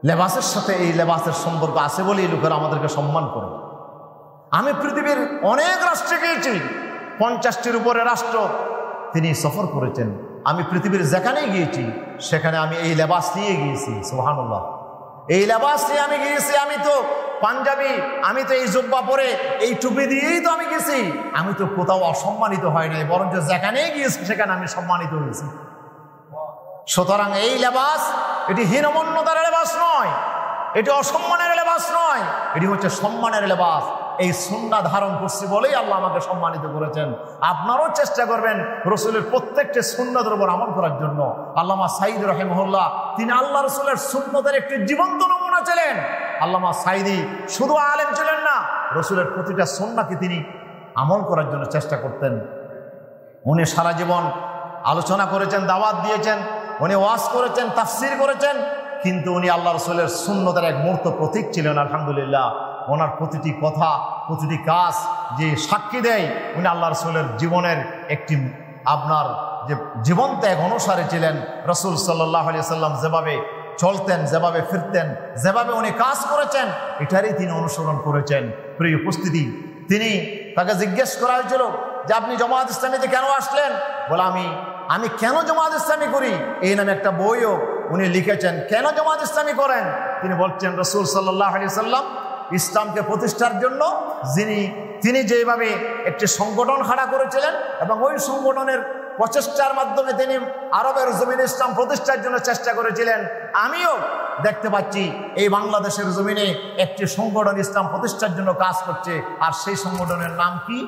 Speaker 1: লেবাসের সাথে এই লেবাসের সম্পর্ক আছে বলেই লোকেরা আমাদেরকে সম্মান করে। আমি পৃথিবীর অনেক রাষ্ট্রে গিয়েছি, 50টির উপরে রাষ্ট্র তিনি সফর করেছেন। আমি পৃথিবীর যেখানেই গিয়েছি সেখানে আমি এই লেবাস নিয়ে গিয়েছি। সুবহানাল্লাহ, এই লেবাস নিয়ে আমি গিয়েছি। আমি তো পাঞ্জাবি, আমি তো এই জুব্বা পরে এই টুপি দিয়েই তো আমি গেছি। আমি তো কোথাও অসম্মানিত হয় নাই, বরঞ্চ যেখানেই গিয়েছি সেখানে আমি সম্মানিত হয়েছি। সুতরাং এই লেবাস, এটি হীনমন্যতার লেবাস নয়, এটি অসম্মানের লেবাস নয়, এটি হচ্ছে সম্মানের লেবাস। এই সুন্নাহ ধারণ করছি বলেই আল্লাহ আমাকে সম্মানিত করেছেন। আপনারাও চেষ্টা করবেন রসুলের প্রত্যেকটি সুন্নতের উপর আমল করার জন্য। আল্লামা সাইদ রাহিমাহুল্লাহ তিনি আল্লাহ রসুলের সুন্নতের একটি জীবন্ত নমুনা ছিলেন। আল্লামা সাইদি শুধু আলেম ছিলেন না, রসুলের প্রতিটা সুন্নাহকে তিনি আমল করার জন্য চেষ্টা করতেন। উনি সারা জীবন আলোচনা করেছেন, দাওয়াত দিয়েছেন, উনি ওয়াজ করেছেন, তাফসির করেছেন, কিন্তু উনি আল্লাহ রসুলের সুন্নতের এক মূর্ত প্রতীক ছিলেন। আলহামদুলিল্লাহ, ওনার প্রতিটি কথা, প্রতিটি কাজ যে সাক্ষী দেয় উনি আল্লাহ রসুলের জীবনের একটি আপনার যে জীবন্ত এক অনুসারী ছিলেন। রসুল সাল্লাল্লাহু আলাইহি সাল্লাম যেভাবে চলতেন, যেভাবে ফিরতেন, যেভাবে উনি কাজ করেছেন, এটারই তিনি অনুসরণ করেছেন। প্রিয় উপস্থিতি, তাকে জিজ্ঞেস করা হয়েছিল যে আপনি জামায়াত ইসলামীতে কেন আসলেন? বলে আমি কেন জামায়াত ইসলামী করি, এই নামে একটা বইও উনি লিখেছেন। কেন জামায়াত ইসলামী করেন? তিনি বলছেন রসুল সাল্লাল্লাহু আলাইহি সাল্লাম ইসলামকে প্রতিষ্ঠার জন্য তিনি যেভাবে একটি সংগঠন খাড়া করেছিলেন এবং ওই সংগঠনের প্রচেষ্টার মাধ্যমে তিনি আরবের জমিনে ইসলাম প্রতিষ্ঠার জন্য চেষ্টা করেছিলেন, আমিও দেখতে পাচ্ছি এই বাংলাদেশের জমিনে একটি সংগঠন ইসলাম প্রতিষ্ঠার জন্য কাজ করছে। আর সেই সংগঠনের নাম কি?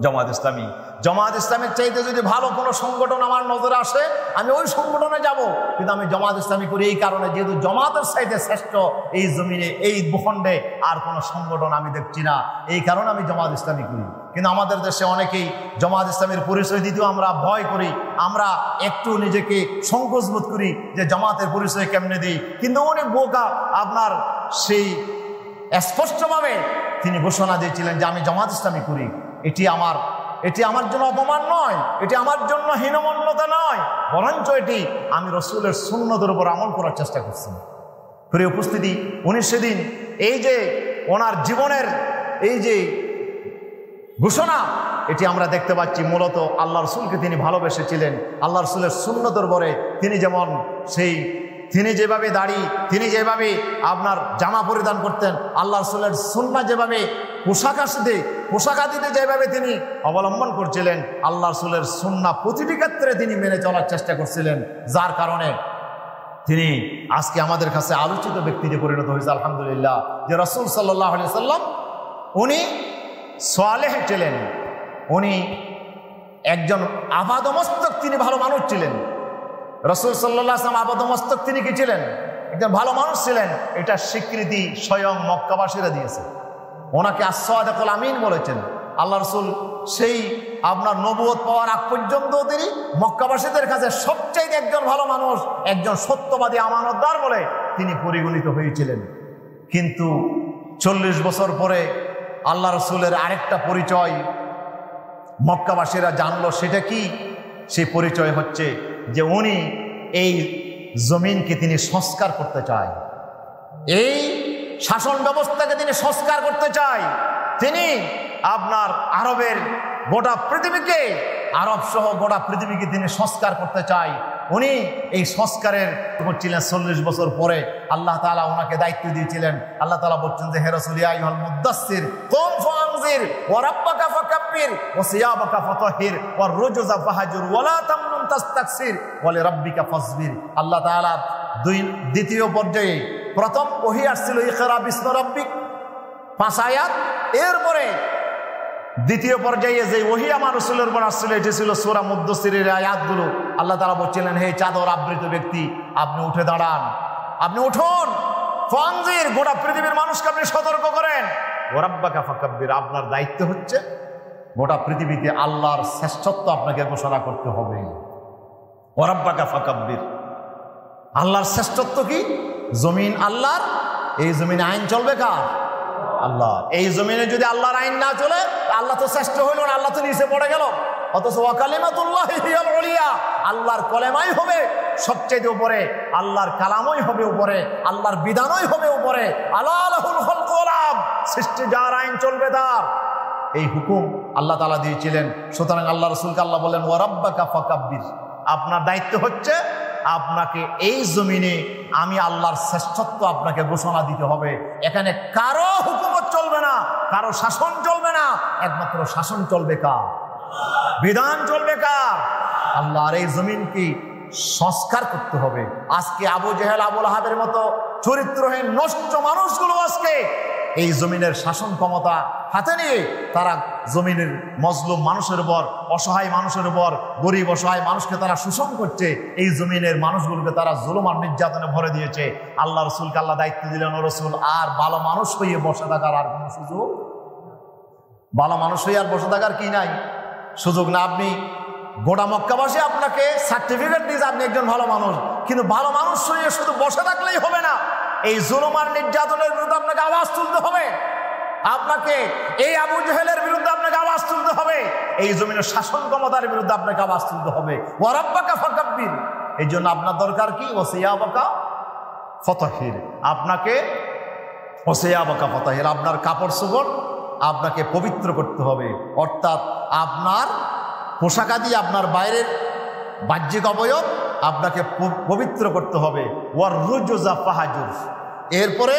Speaker 1: জামায়াত ইসলামী। জামায়াত ইসলামের চাইতে যদি ভালো কোনো সংগঠন আমার নজরে আসে আমি ওই সংগঠনে যাব, কিন্তু আমি জামায়াত ইসলামী করি এই কারণে, যেহেতু জামায়াতের চাইতে শ্রেষ্ঠ এই জমিনে, এই ভূখণ্ডে আর কোনো সংগঠন আমি দেখছি না, এই কারণে আমি জামায়াত ইসলামী করি। কিন্তু আমাদের দেশে অনেকেই জামায়াত ইসলামীর পরিচয় দিতেও আমরা ভয় করি, আমরা একটু নিজেকে সংকোচ বোধ করি যে জামায়াতের পরিচয় কেমনে দিই। কিন্তু অনেক বোকা আপনার সেই স্পষ্টভাবে তিনি ঘোষণা দিয়েছিলেন যে আমি জামায়াত ইসলামী করি। এটি আমার জন্য অপমান নয়, এটি আমার জন্য হীনমন্যতা নয়, বরঞ্চ এটি আমি রসুলের সুন্নতের উপর আমল করার চেষ্টা করছি। প্রিয় উপস্থিতি, উনি সেদিন এই যে ওনার জীবনের এই যে ঘোষণা, এটি আমরা দেখতে পাচ্ছি মূলত আল্লাহ রসুলকে তিনি ভালোবেসেছিলেন। আল্লাহ রসুলের সুন্নতের উপরে তিনি যেভাবে দাড়ি, তিনি যেভাবে আপনার জামা পরিধান করতেন, আল্লাহ রসুলের সুন্নাহ যেভাবে পোশাকাদিতে যেভাবে তিনি অবলম্বন করছিলেন, আল্লাহ রাসূলের সুন্নাহ প্রতিটি ক্ষেত্রে তিনি মেনে চলার চেষ্টা করছিলেন, যার কারণে তিনি আজকে আমাদের কাছে আলোচিত ব্যক্তিতে পরিণত হয়েছে। আলহামদুলিল্লাহ, যে রাসূল সাল্লাল্লাহু আলাইহি সাল্লাম উনি সালেহ ছিলেন, উনি একজন আবাদমস্তক, তিনি ভালো মানুষ ছিলেন। রাসূল সাল্লাল্লাহু আলাইহি ওয়াসাল্লাম আবাদমস্তক, তিনি কি ছিলেন? একজন ভালো মানুষ ছিলেন। এটা স্বীকৃতি স্বয়ং মক্কাবাসীরা দিয়েছে, ওনাকে as-সাদিকুল আমিন বলেছেন। আল্লাহ রাসূল সেই আপনার নবুয়ত পাওয়ার আগ পর্যন্ত তিনি মক্কাবাসীদের কাছে সবচেয়ে একজন ভালো মানুষ, একজন সত্যবাদী আমানতদার বলে তিনি পরিগণিত হয়েছিলেন। কিন্তু 40 বছর পরে আল্লাহ রাসূলের আরেকটা পরিচয় মক্কাবাসীরা জানলো। সেটা কি? সেই পরিচয় হচ্ছে যে উনি এই জমিনকে তিনি সংস্কার করতে চায়, এই শাসন ব্যবস্থাকে তিনি সংস্কার করতে চায়। তিনি আপনার আরবের গোটা পৃথিবীকে, আরব সহ গোটা পৃথিবীকে তিনি সংস্কার করতে চায়। উনি এই সংস্কারের করছিলেন। 40 বছর পরে আল্লাহ তাআলা ওনাকে দায়িত্ব দিয়েছিলেন। আল্লাহ তাআলা বলছেন যে হে রাসূল, ইয়া আইয়ুহাল মুদ্দাসসির কুম ফাআনজির ওয়া রাব্বাকা ফাকাব্বির ওয়া সিয়াবাকা ফাতাহির ওয়া রুজুজা ফাহাজুর ওয়া লা তামনুন তাস্তাকসির ওয়া লিরাব্বিকা ফাসবির। আল্লাহ তাআলা দ্বিতীয় পর্যায়ে প্রথম ওহী আসছিল ইকরা বিসমি রাব্বিক, 5 আয়াত। এরপরে দ্বিতীয় পর্যায়ে যে ওহী আমার রাসূলের উপর আসছিল এটি ছিল সূরা মুদ্দাসসিরের আয়াতগুলো। আল্লাহ তাআলা বলছিলেন, হে চাদর আবৃত ব্যক্তি, আপনি উঠে দাঁড়ান, আপনি উঠুন, ফানজির, গোটা পৃথিবীর মানুষকে আপনি সতর্ক করেন। ওয়া রাব্বাকা ফাকাব্বির, আপনার দায়িত্ব হচ্ছে গোটা পৃথিবীতে আল্লাহর শ্রেষ্ঠত্ব আপনাকে ঘোষণা করতে হবে। ওয়া রাব্বাকা ফাকাব্বির, আল্লাহর শ্রেষ্ঠত্ব কি? জমিন আল্লাহর, এই জমিনে আইন চলবে কার? আল্লাহ। এই জমিনে যদি আল্লাহর আইন না চলে, আল্লাহ তো শ্রেষ্ঠ হইল না, আল্লাহ তো নিচে পড়ে গেল। অথচ ওয়া কালিমাতুল্লাহি হিয়াল উলিয়া, আল্লাহর কলেমাই হবে সবচেয়ে উপরে, আল্লাহর কালামই হবে উপরে, আল্লাহর বিধানই হবে উপরে। আলা লাহুল খালকু ওয়াল আমর, সৃষ্টি যার, আইন চলবে তার। এই হুকুম আল্লাহ তাআলা দিয়েছিলেন। সুতরাং আল্লাহ রাসূলকে আল্লাহ বললেন ওয়া রাব্বাকা ফাকাব্বির, আপনার দায়িত্ব হচ্ছে আপনাকে এই জমিনে আমি আল্লাহর শ্রেষ্ঠত্ব আপনাকে ঘোষণা দিতে হবে। এখানে কারো হুকুমত চলবে না, কারো শাসন চলবে না, একমাত্র শাসন চলবে কার? বিধান চলবে কার? আল্লাহর। এই জমিনকে সংস্কার করতে হবে। আজকে আবু জেহেল, আবুল আহাবের মতো চরিত্রহীন নষ্ট মানুষগুলো আজকে এই জমিনের শাসন ক্ষমতা হাতে নিয়ে তারা জমিনের মজলুম মানুষের উপর, অসহায় মানুষের উপর, গরিব অসহায় মানুষকে তারা শোষণ করছে। এই জমিনের মানুষগুলোকে তারা জুলুম আর নির্যাতনে ভরে দিয়েছে। আল্লাহ রাসূলকে আল্লাহ দায়িত্ব দিলেন, ও রাসূল, আর ভালো মানুষ হয়ে বসে থাকার আর কোনো সুযোগ, ভালো মানুষ হয়ে আর বসে থাকার কি নাই? সুযোগ না। আপনি গোটা মক্কাবাসী আপনাকে সার্টিফিকেট দিয়েছে আপনি একজন ভালো মানুষ, কিন্তু ভালো মানুষ হয়ে শুধু বসে থাকলেই হবে না। এই জুলুম আর নির্যাতনের বিরুদ্ধে আপনাকে আওয়াজ তুলতে হবে। আপনাকে এই আবু জেহেলের বিরুদ্ধে আপনাকে আওয়াজ তুলতে হবে। এই জমিনের শাসন ক্ষমতার বিরুদ্ধে আপনাকে আওয়াজ তুলতে হবে। ওয়া রাব্বাকা ফাকাব্বির, এই জন্য আপনার দরকার কি? ওয়া সিয়াবাকা ফাতাহির, আপনাকে ওয়া সিয়াবাকা ফাতাহির, আপনার কাপড় চোপড় আপনাকে পবিত্র করতে হবে। অর্থাৎ আপনার পোশাকাদি, আপনার বাইরের বাহ্যিক অবয়ব আপনাকে পবিত্র করতে হবে। ওয়ার রুজুজা ফাহাজুর, এরপরে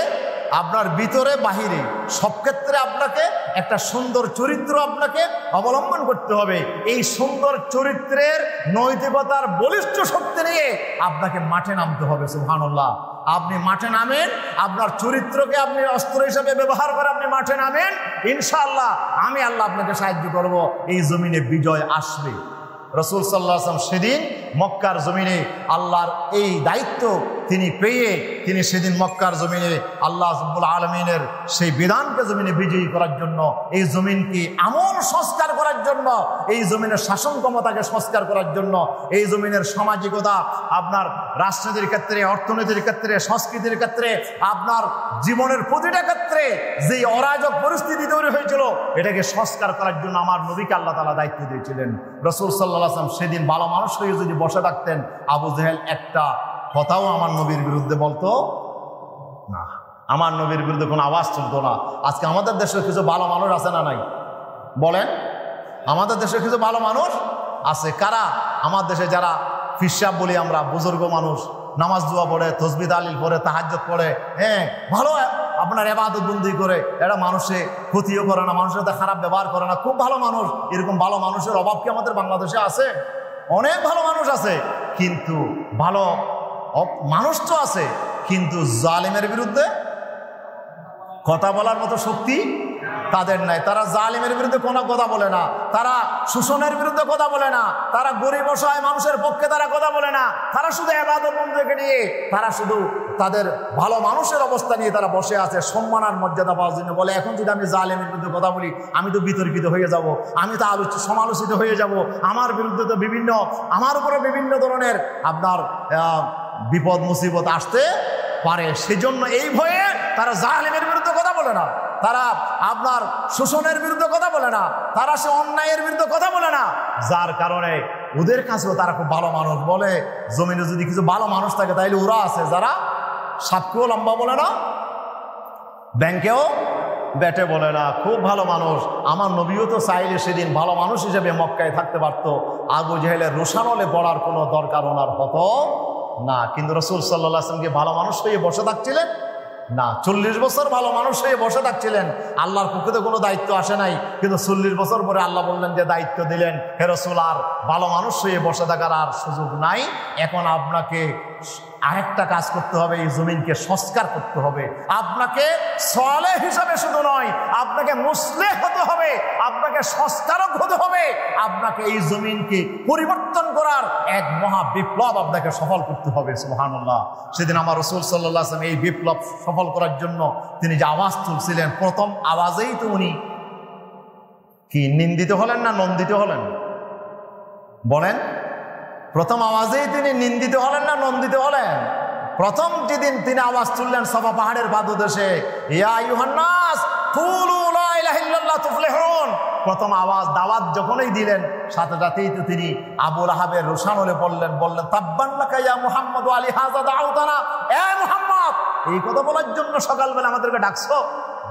Speaker 1: আপনার ভিতরে বাহিরে সব ক্ষেত্রে আপনাকে একটা সুন্দর চরিত্র আপনাকে অবলম্বন করতে হবে। এই সুন্দর চরিত্রের নৈতিকতার বলিষ্ঠ শক্তি নিয়ে আপনাকে মাঠে নামতে হবে। সুবহানাল্লাহ। আপনি মাঠে নামেন, আপনার চরিত্রকে আপনি অস্ত্র হিসেবে ব্যবহার করে আপনি মাঠে নামেন, ইনশাআল্লাহ আমি আল্লাহ আপনাকে সাহায্য করব, এই জমিনে বিজয় আসবে। রাসূল সাল্লাল্লাহু আলাইহি ওয়াসাল্লাম সেদিন মক্কার জমিনে আল্লাহর এই দায়িত্ব তিনি পেয়ে তিনি সেদিন মক্কার জমিনে আল্লাহ রাব্বুল আলামিনের সেই বিধানকে জমিনে বিজয়ী করার জন্য, এই জমিনকে আমল সংস্কার করার জন্য, এই জমিনের শাসন ক্ষমতাকে সংস্কার করার জন্য, এই জমিনের সামাজিকতা, আপনার রাজনীতির ক্ষেত্রে, অর্থনীতির ক্ষেত্রে, সংস্কৃতির ক্ষেত্রে, আপনার জীবনের প্রতিটা ক্ষেত্রে যে অরাজক পরিস্থিতি তৈরি হয়েছিল এটাকে সংস্কার করার জন্য আমার নবীকে আল্লাহ তাআলা দায়িত্ব দিয়েছিলেন। রাসূল সাল্লাল্লাহু আলাইহি ওয়াসাল্লাম সেদিন ভালো মানুষ হয়ে যদি বসে থাকতেন, আবু জেহেল একটা কথাও আমার নবীর বিরুদ্ধে বলতো না, আমার নবীর বিরুদ্ধে কোনো আওয়াজ তুলতো না। আজকে আমাদের দেশের কিছু ভালো মানুষ আছে না নাই? বলেন, আমাদের দেশের কিছু ভালো মানুষ আছে। কারা? আমার দেশে যারা ফিসাব বলি আমরা, বুজুর্গ মানুষ, নামাজ দোয়া পড়ে, তসবিহ তাহলিল পড়ে, তাহাজ্জুদ পড়ে, হ্যাঁ, ভালো আপনার ইবাদত বন্দি করে, এরা মানুষে ক্ষতিও করে না, মানুষের সাথে খারাপ ব্যবহার করে না, খুব ভালো মানুষ। এরকম ভালো মানুষের অভাব কি আমাদের বাংলাদেশে আছে? অনেক ভালো মানুষ আছে, কিন্তু ভালো মানুষ তো আছে, কিন্তু জালিমের বিরুদ্ধে কথা বলার মতো শক্তি তাদের নাই। তারা জালিমের বিরুদ্ধে কোনো কথা বলে না, তারা শোষণের বিরুদ্ধে কথা বলে না, তারা গরিব অসহায় মানুষের পক্ষে তারা কথা বলে না, তারা শুধু ইবাদত বন্দেগী নিয়ে, তারা শুধু তাদের ভালো মানুষের অবস্থা নিয়ে তারা বসে আছে সম্মান আর মর্যাদা পাওয়ার জন্য। বলে এখন যদি আমি জালিমের বিরুদ্ধে কথা বলি আমি তো বিতর্কিত হয়ে যাব, আমি তো সমালোচিত হয়ে যাব, আমার বিরুদ্ধে তো আমার উপরে বিভিন্ন ধরনের আপনার বিপদ মুসিবত আসতে পারে। সেজন্য এই ভয়ে তারা জালিমের বিরুদ্ধে কথা বলে না, তারা আপনার শোষণের বিরুদ্ধে কথা বলে না, তারা সে অন্যায়ের বিরুদ্ধে কথা বলে না, যার কারণে ওদের কাছেও তারা খুব ভালো মানুষ। বলে জমিনে যদি কিছু ভালো মানুষ থাকে তাইলে ওরা আছে যারা সাপকেও লম্বা বলে না, ব্যাংকেও ব্যাটে বলে না, খুব ভালো মানুষ। আমার নবীও তো চাইলে সেদিন ভালো মানুষ হিসেবে মক্কায় থাকতে পারত, আবু জেহেলের রোষানলে পড়ার কোনো দরকার ওনার হতো না। কিন্তু রাসূল সাল্লাল্লাহু আলাইহি ওয়াসাল্লাম কি ভালো মানুষ হয়ে বসে থাকছিলেন না? 40 বছর ভালো মানুষ হয়ে বসে থাকছিলেন, আল্লাহর পক্ষে তো কোনো দায়িত্ব আসে নাই, কিন্তু 40 বছর পরে আল্লাহ বললেন যে দায়িত্ব দিলেন, হে রাসূল আর ভালো মানুষ হয়ে বসে থাকার আর সুযোগ নাই, এখন আপনাকে আরেকটা কাজ করতে হবে, এই জমিনকে সংস্কার করতে হবে, আপনাকে সালেহ হিসাবে শুধু নয়, আপনাকে মুসলিহ হতে হবে, আপনাকে সংস্কারক হতে হবে, আপনাকে এই জমিনকে পরিবর্তন করার এক মহা বিপ্লব আপনাকে সফল করতে হবে। সুবহানাল্লাহ। সেদিন আমার রাসূল সাল্লাল্লাহু আলাইহি ওয়াসাল্লাম এই বিপ্লব সফল করার জন্য তিনি যে আওয়াজ তুলছিলেন, প্রথম আওয়াজেই তো উনি কি নিন্দিত হলেন না নন্দিত হলেন? বলেন, প্রথম আওয়াজেই তিনি নিন্দিত হলেন না নন্দিত হলেন? প্রথম যেদিন তিনি আওয়াজ তুললেন সাফা পাহাড়ের পাদদেশে, ইয়া আইয়ুহান নাস কুলু লা ইলাহা ইল্লাল্লাহ তুফলিহুন, প্রথম আওয়াজ দাওয়াত যখনই দিলেন সাথে সাথেই তো তিনি আবু লাহাবের রোষানলে বললেন তাব্বান লাকা ইয়া মুহাম্মদ ওয়া আলি হাযা দাউতানা, এ মুহাম্মদ এই কথা বলার জন্য সকালবেলা আমাদেরকে ডাকছো?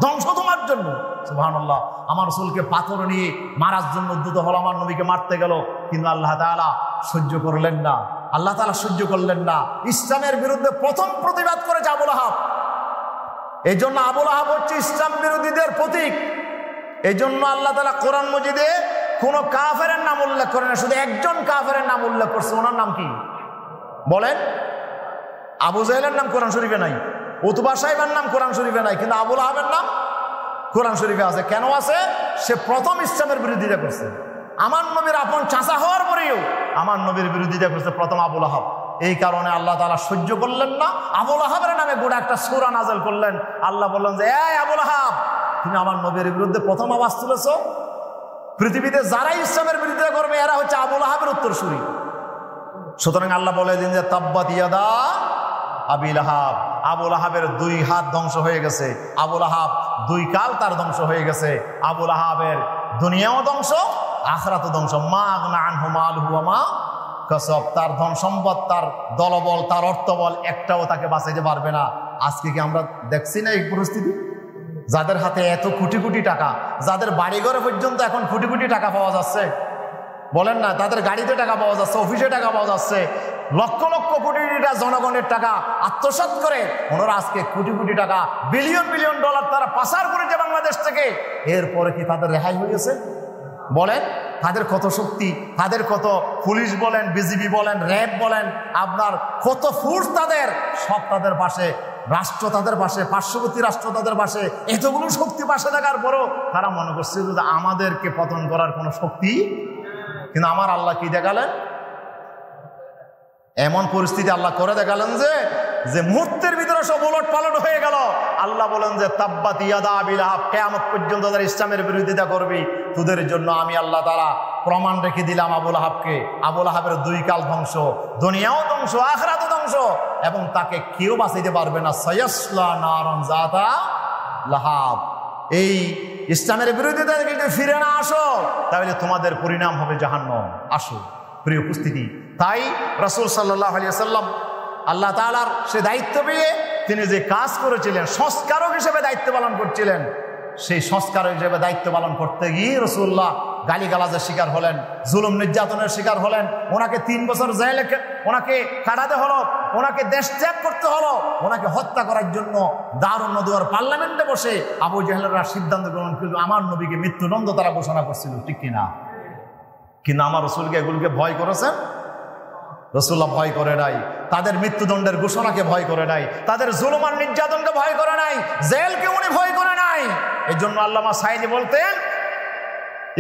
Speaker 1: ধ্বংস তোমার জন্য। সুবহানাল্লাহ। আমার রাসূলকে পাথর নিয়ে মারার জন্য উদ্যত হলো, আমার নবীকে মারতে গেল, কিন্তু আল্লাহ তাআলা সহ্য করলেন না, আল্লাহ তাআলা সহ্য করলেন না। ইসলামের বিরুদ্ধে প্রথম প্রতিবাদ করেছে আবু লাহাব। এই জন্য আবু লাহাব হচ্ছে ইসলাম বিরোধীদের প্রতীক। এই জন্য আল্লাহ তাআলা কোরআন মজিদে কোনো কাফেরের নাম উল্লেখ করে না, শুধু একজন কাফেরের নাম উল্লেখ করছে। ওনার নাম কি বলেন? আবু জাহেলের নাম কোরআন শরীফে নাই, উতবা সাহেবের নাম কোরআন শরীফে নাই, কিন্তু আবু লাহাবের নাম কোরআন শরীফে আছে। কেন আছে? সে প্রথম ইসলামের বিরোধিতা করছে। আমার নবীর আপন চাচা হওয়ার পরেও আমার নবীর বিরোধিতা করছে প্রথম আবু লাহাব। এই কারণে আল্লাহ তাআলা সহ্য করলেন না, আবু লাহাবের নামে গোটা একটা সূরা নাযিল করলেন। আল্লাহ বললেন যে এই আবু লাহাব, তুমি আমার নবীর বিরুদ্ধে প্রথম আওয়াজ তুলেছো, পৃথিবীতে যারা ইসলামের বিরোধিতা করবে এরা হচ্ছে আবু লাহাবের উত্তরসূরি। সুতরাং আল্লাহ বলে দিন যে তাব্বাত ইয়াদা আবি লাহাব, আবু লাহাবের 2 হাত ধ্বংস হয়ে গেছে, আবু লাহাব 2 কাল তার ধ্বংস হয়ে গেছে, আবু লাহাবের দুনিয়াও ধ্বংস আখিরাতও ধ্বংস। মা আগনা আনহু মালহু ওয়া মা কাসাব, তার ধন সম্পদ, তার দলবল, তার অর্থবল একটাও তাকে বাঁচাইতে পারবে না। আজকে কি আমরা দেখছি না এই পরিস্থিতি? যাদের হাতে এত কোটি কোটি টাকা, যাদের বাড়িঘরে পর্যন্ত এখন কোটি কোটি টাকা পাওয়া যাচ্ছে, বলেন না, তাদের গাড়িতে টাকা পাওয়া যাচ্ছে, অফিসে টাকা পাওয়া যাচ্ছে, লক্ষ লক্ষ কোটি কোটি জনগণের টাকা আত্মসাৎ করে ওনারা আজকে কোটি কোটি টাকা, বিলিয়ন বিলিয়ন ডলার তারা পাচার করেছে বাংলাদেশ থেকে। এরপরে কি তাদের রেহাই হয়েছে? বলেন, তাদের কত শক্তি, তাদের কত পুলিশ বলেন, বিজিবি বলেন, র্যাব বলেন, আপনার কত ফোর্স, তাদের সব তাদের পাশে, রাষ্ট্র তাদের পাশে, পার্শ্ববর্তী রাষ্ট্র তাদের পাশে, এতগুলো শক্তি পাশে থাকার পরও তারা মনে করছে যে আমাদেরকে পতন করার কোনো শক্তি। কিন্তু আমার আল্লাহ কি দেখালেন? এমন পরিস্থিতি আল্লাহ করে দেখালেন যে মুহূর্তের ভিতরে সব উলট পালট হয়ে গেল। আল্লাহ বলেন যে তাব্বাত ইয়াদা আবি লাহাব, কিয়ামত পর্যন্ত যারা ইসলামের বিরোধিতা করবি তোদের জন্য আমি আল্লাহ তাআলা প্রমাণ রেখে দিলাম আবু লাহাবকে। আবু লাহাবের 2 কাল ধ্বংস, দুনিয়াও ধ্বংস, আখিরাতও ধ্বংস, এবং তাকে কেউ বাঁচাইতে পারবে না। সায়াসলা নারান যাতা লাহাব। এই ইসলামের বিরোধিতা থেকে যদি ফিরে না আসো তাহলে তোমাদের পরিণাম হবে জাহান্নাম। আসো প্রিয় উপস্থিতি, তাই রাসূল সাল্লাল্লাহু আলাইহি ওয়াসাল্লাম আল্লাহ তাআলার সে দায়িত্ব পেয়ে তিনি যে কাজ করেছিলেন, সংস্কারক হিসেবে দায়িত্ব পালন করছিলেন, সেই সংস্কারক হিসেবে দায়িত্ব পালন করতে গিয়ে রাসূলুল্লাহ গালিগালাজের শিকার হলেন, জুলুম নির্যাতনের শিকার হলেন, ওনাকে 3 বছর জেলে ওনাকে কাটাতে হলো, ওনাকে দেশ ত্যাগ করতে হলো, ওনাকে হত্যা করার জন্য দারুন নদুয়ার পার্লামেন্টে বসে আবু জাহেলরা সিদ্ধান্ত গ্রহণ করল, আমার নবীকে মৃত্যুদণ্ড তারা ঘোষণা করছিল, ঠিক কিনা? কিন্তু আমার রসুলকে এগুলোকে ভয় করেছেন? রাসূলুল্লাহ ভয় করে নাই, তাদের মৃত্যুদণ্ডের ঘোষণাকে ভয় করে নাই, তাদের জুলুম আর নির্যাতনকে ভয় করে নাই, জেলকে উনি ভয় করে নাই। এই জন্য আল্লামা সাঈদী বলতেন,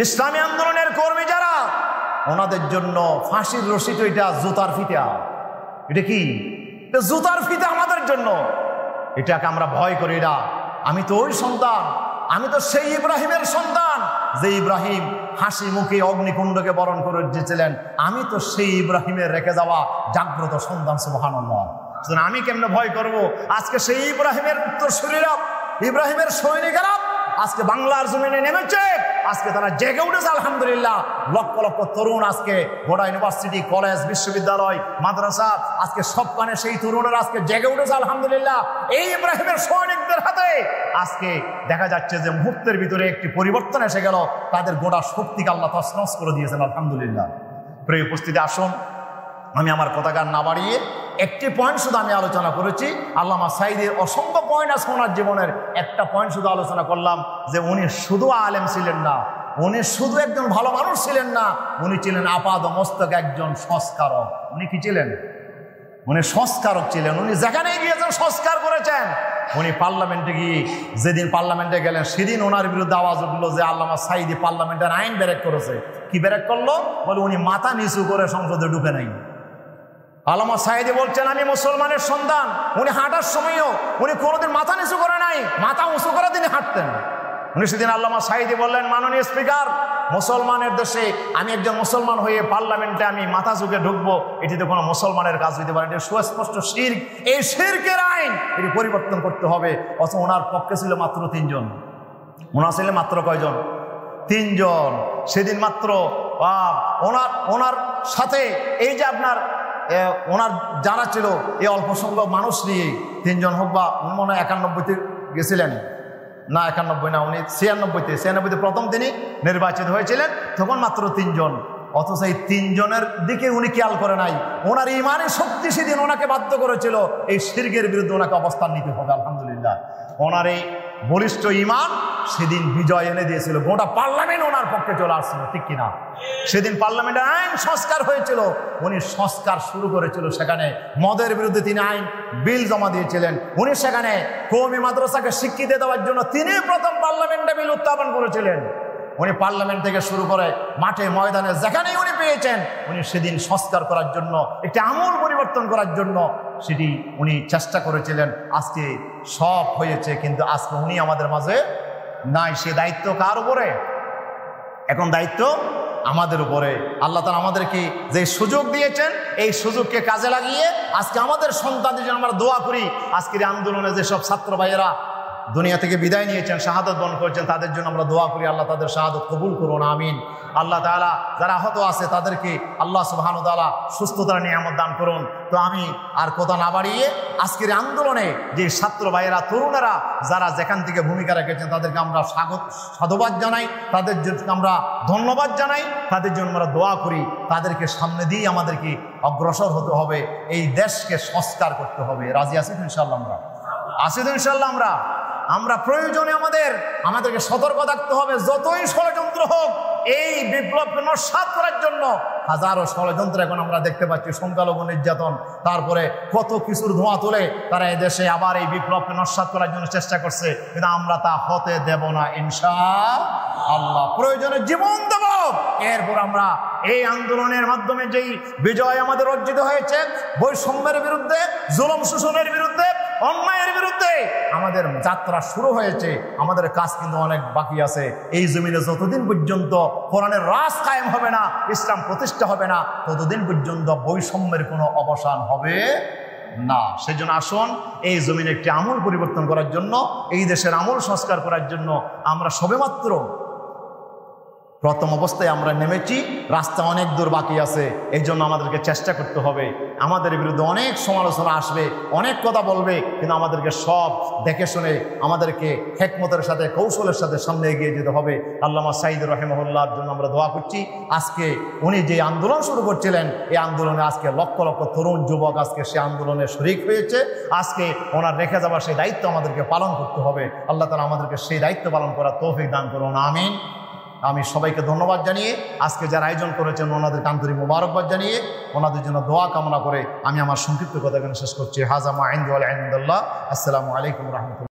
Speaker 1: ইসলামী আন্দোলনের কর্মী যারা, ওনাদের জন্য ফাঁসির রশি তো এটা জুতার ফিতা। এটা কি? এটা জুতার ফিতা আমাদের জন্য। এটাকে আমরা ভয় করি না। আমি তো ওই সন্তান, আমি তো সেই ইব্রাহিমের সন্তান যে ইব্রাহিম হাসি মুখে অগ্নিকুণ্ডকে বরণ করে দিয়েছিলেন। আমি তো সেই ইব্রাহিমের রেখে যাওয়া জাগ্রত সন্তান, সুবহানাল্লাহ। আমি কেমনে ভয় করব? আজকে সেই ইব্রাহিমের উত্তরসূরিরা, ইব্রাহিমের সৈনিকেরা আজকে বাংলার জমিনে নেমেছে, আজকে তারা জেগে উঠেছে আলহামদুলিল্লাহ। লক্ষ লক্ষ তরুণ আজকে গোটা ইউনিভার্সিটি, কলেজ, বিশ্ববিদ্যালয়, মাদ্রাসা, আজকে সবখানে সেই তরুণেরা আজকে জেগে উঠেছে আলহামদুলিল্লাহ। এই ইব্রাহিমের সৈনিকদের হাতে আজকে দেখা যাচ্ছে যে মুহূর্তের ভিতরে একটি পরিবর্তন এসে গেল, তাদের গোটা শক্তিকে আল্লাহ তছনছ করে দিয়েছেন আলহামদুলিল্লাহ। প্রিয় উপস্থিতি, আসুন আমি আমার কথাকার না বাড়িয়ে একটি পয়েন্ট শুধু আমি আলোচনা করেছি। আল্লামা সাঈদীর অসংখ্য পয়েন্ট আছে ওনার জীবনের, একটা পয়েন্ট শুধু আলোচনা করলাম যে উনি শুধু আলেম ছিলেন না, উনি শুধু একজন ভালো মানুষ ছিলেন না, উনি ছিলেন আপাদ মস্তক একজন সংস্কারক। উনি কি ছিলেন? উনি সংস্কারক ছিলেন। উনি যেখানে গিয়েছেন সংস্কার করেছেন। উনি পার্লামেন্টে গিয়ে, যেদিন পার্লামেন্টে গেলেন সেদিন ওনার বিরুদ্ধে আওয়াজ উঠলো যে আল্লামা সাঈদী পার্লামেন্টের আইন ব্রেক করেছে। কি ব্রেক করলো? বলে উনি মাথা নিচু করে সংসদে ঢুকে নাই। আল্লামা সাঈদী বলছেন, আমি মুসলমানের সন্তান। উনি হাঁটার সময়ও উনি কোনোদিন মাথা নিচু করে নাই, মাথা উঁচু করে তিনি হাঁটতেন। উনি সেদিন আল্লামা সাঈদী বললেন, মাননীয় স্পিকার, মুসলমানের দেশে আমি একজন মুসলমান হয়ে পার্লামেন্টে আমি মাথা ঝুঁকে ঢুকবো, এটিতে কোনো মুসলমানের কাজ হইতে পারে, এটি সুস্পষ্ট শিরক। এই শিরকের আইন এটি পরিবর্তন করতে হবে। অথচ ওনার পক্ষে ছিল মাত্র 3 জন। ওনার ছিলেন মাত্র কয়জন? 3 জন। সেদিন মাত্র ওনার সাথে এই যে আপনার ওনার যারা ছিল এই অল্প সংখ্যক মানুষ নিয়ে 3 জন হোক, বা মনে হয় 91তে গেছিলেন, না 91 না, উনি 96তে প্রথম তিনি নির্বাচিত হয়েছিলেন, তখন মাত্র 3 জন। অথচ এই 3 জনের দিকে উনি খেয়াল করে নাই। ওনার ইমানের শক্তি সেদিন ওনাকে বাধ্য করেছিল এই শিরকের বিরুদ্ধে ওনাকে অবস্থান নিতে হবে আলহামদুলিল্লাহ। ওনার এই বলিষ্ঠ ইমান সেদিন বিজয় এনে দিয়েছিল, গোটা পার্লামেন্ট ওনার পক্ষে চলে আসছিল, ঠিক কিনা? সেদিন পার্লামেন্টের আইন সংস্কার হয়েছিল, উনি সংস্কার শুরু করেছিল। সেখানে মদের বিরুদ্ধে তিনি আইন বিল জমা দিয়েছিলেন। উনি সেখানে কওমি মাদ্রাসাকে স্বীকৃতি দেওয়ার জন্য তিনি প্রথম পার্লামেন্টে বিল উত্থাপন করেছিলেন। উনি পার্লামেন্ট থেকে শুরু করে মাঠে ময়দানে যেখানেই উনি পেয়েছেন, উনি সেদিন সংস্কার করার জন্য, একটি আমূল পরিবর্তন করার জন্য সেটি উনি চেষ্টা করেছিলেন। আজকে সব হয়েছে, কিন্তু আজকে উনি আমাদের মাঝে নাই। সে দায়িত্ব কার উপরে? এখন দায়িত্ব আমাদের উপরে। আল্লাহ তাআলা আমাদেরকে যে সুযোগ দিয়েছেন, এই সুযোগকে কাজে লাগিয়ে আজকে আমাদের সন্তানদের জন্য আমরা দোয়া করি। আজকের আন্দোলনে যেসব ছাত্র ভাইয়েরা দুনিয়া থেকে বিদায় নিয়েছেন, শাহাদত বরণ করেছেন, তাদের জন্য আমরা দোয়া করি, আল্লাহ তাদের শাহাদত কবুল করুন, আমিন। আল্লাহ তাআলা যারা আহত আছে তাদেরকে আল্লাহ সুবহানাহু ওয়া তাআলা সুস্থতার নিয়ামত দান করুন। তো আমি আর কথা না বাড়িয়ে আজকের আন্দোলনে যে ছাত্র ভাইয়েরা, তরুণেরা যারা যেখান থেকে ভূমিকা রেখেছেন তাদেরকে আমরা সাধুবাদ জানাই, তাদের জন্য আমরা ধন্যবাদ জানাই, তাদের জন্য আমরা দোয়া করি। তাদেরকে সামনে দিয়ে আমাদেরকে অগ্রসর হতে হবে, এই দেশকে সংস্কার করতে হবে। রাজি আছি তো ইনশাআল্লাহ? আমরা আছি তো ইনশাআল্লাহ? আমরা প্রয়োজনে আমাদেরকে সতর্ক থাকতে হবে। যতই ষড়যন্ত্র হোক, এই বিপ্লবকে নস্যাৎ করার জন্য হাজারো ষড়যন্ত্র এখন আমরা দেখতে পাচ্ছি, সংখ্যালঘু নির্যাতন, তারপরে কত কিছুর ধোঁয়া তুলে তারা এদেশে আবার এই বিপ্লবকে নস্যাৎ করার জন্য চেষ্টা করছে, কিন্তু আমরা তা হতে দেব না ইনশাআল্লাহ। প্রয়োজনে জীবন দেব। এরপর আমরা এই আন্দোলনের মাধ্যমে যেই বিজয় আমাদের অর্জিত হয়েছে, বৈষম্যের বিরুদ্ধে, জুলুম শোষণের বিরুদ্ধে, অন্যায়ের বিরুদ্ধে আমাদের যাত্রা শুরু হয়েছে। আমাদের কাজ কিন্তু অনেক বাকি আছে। এই জমিনে যতদিন পর্যন্ত কোরআনের রাজ কায়েম হবে না, ইসলাম প্রতিষ্ঠা হবে না, ততদিন পর্যন্ত বৈষম্যের কোনো অবসান হবে না। সেজন্য আসুন, এই জমিনে একটি আমূল পরিবর্তন করার জন্য, এই দেশের আমূল সংস্কার করার জন্য আমরা সবেমাত্র প্রথম অবস্থায় আমরা নেমেছি, রাস্তা অনেক দূর বাকি আছে। এই জন্য আমাদেরকে চেষ্টা করতে হবে। আমাদের বিরুদ্ধে অনেক সমালোচনা আসবে, অনেক কথা বলবে, কিন্তু আমাদেরকে সব দেখে শুনে আমাদেরকে হিকমতের সাথে, কৌশলের সাথে সামনে এগিয়ে যেতে হবে। আল্লামা সাঈদ রাহিমাহুল্লাহর জন্য আমরা দোয়া করছি। আজকে উনি যে আন্দোলন শুরু করছিলেন, এই আন্দোলনে আজকে লক্ষ লক্ষ তরুণ যুবক আজকে সে আন্দোলনে শরিক হয়েছে। আজকে ওনার রেখে যাওয়া সেই দায়িত্ব আমাদেরকে পালন করতে হবে। আল্লাহ তাআলা আমাদেরকে সেই দায়িত্ব পালন করার তৌফিক দান করুন, আমিন। আমি সবাইকে ধন্যবাদ জানিয়ে, আজকে যারা আয়োজন করেছেন ওনাদের আন্তরিক মোবারকবাদ জানিয়ে, ওনাদের জন্য দোয়া কামনা করে আমি আমার সংক্ষিপ্ত কথা এখানে শেষ করছি। হাজা মা ইনদি ওয়া ইনদাল্লাহ। আসসালামু আলাইকুম ওয়া রাহমাতুল্লাহ।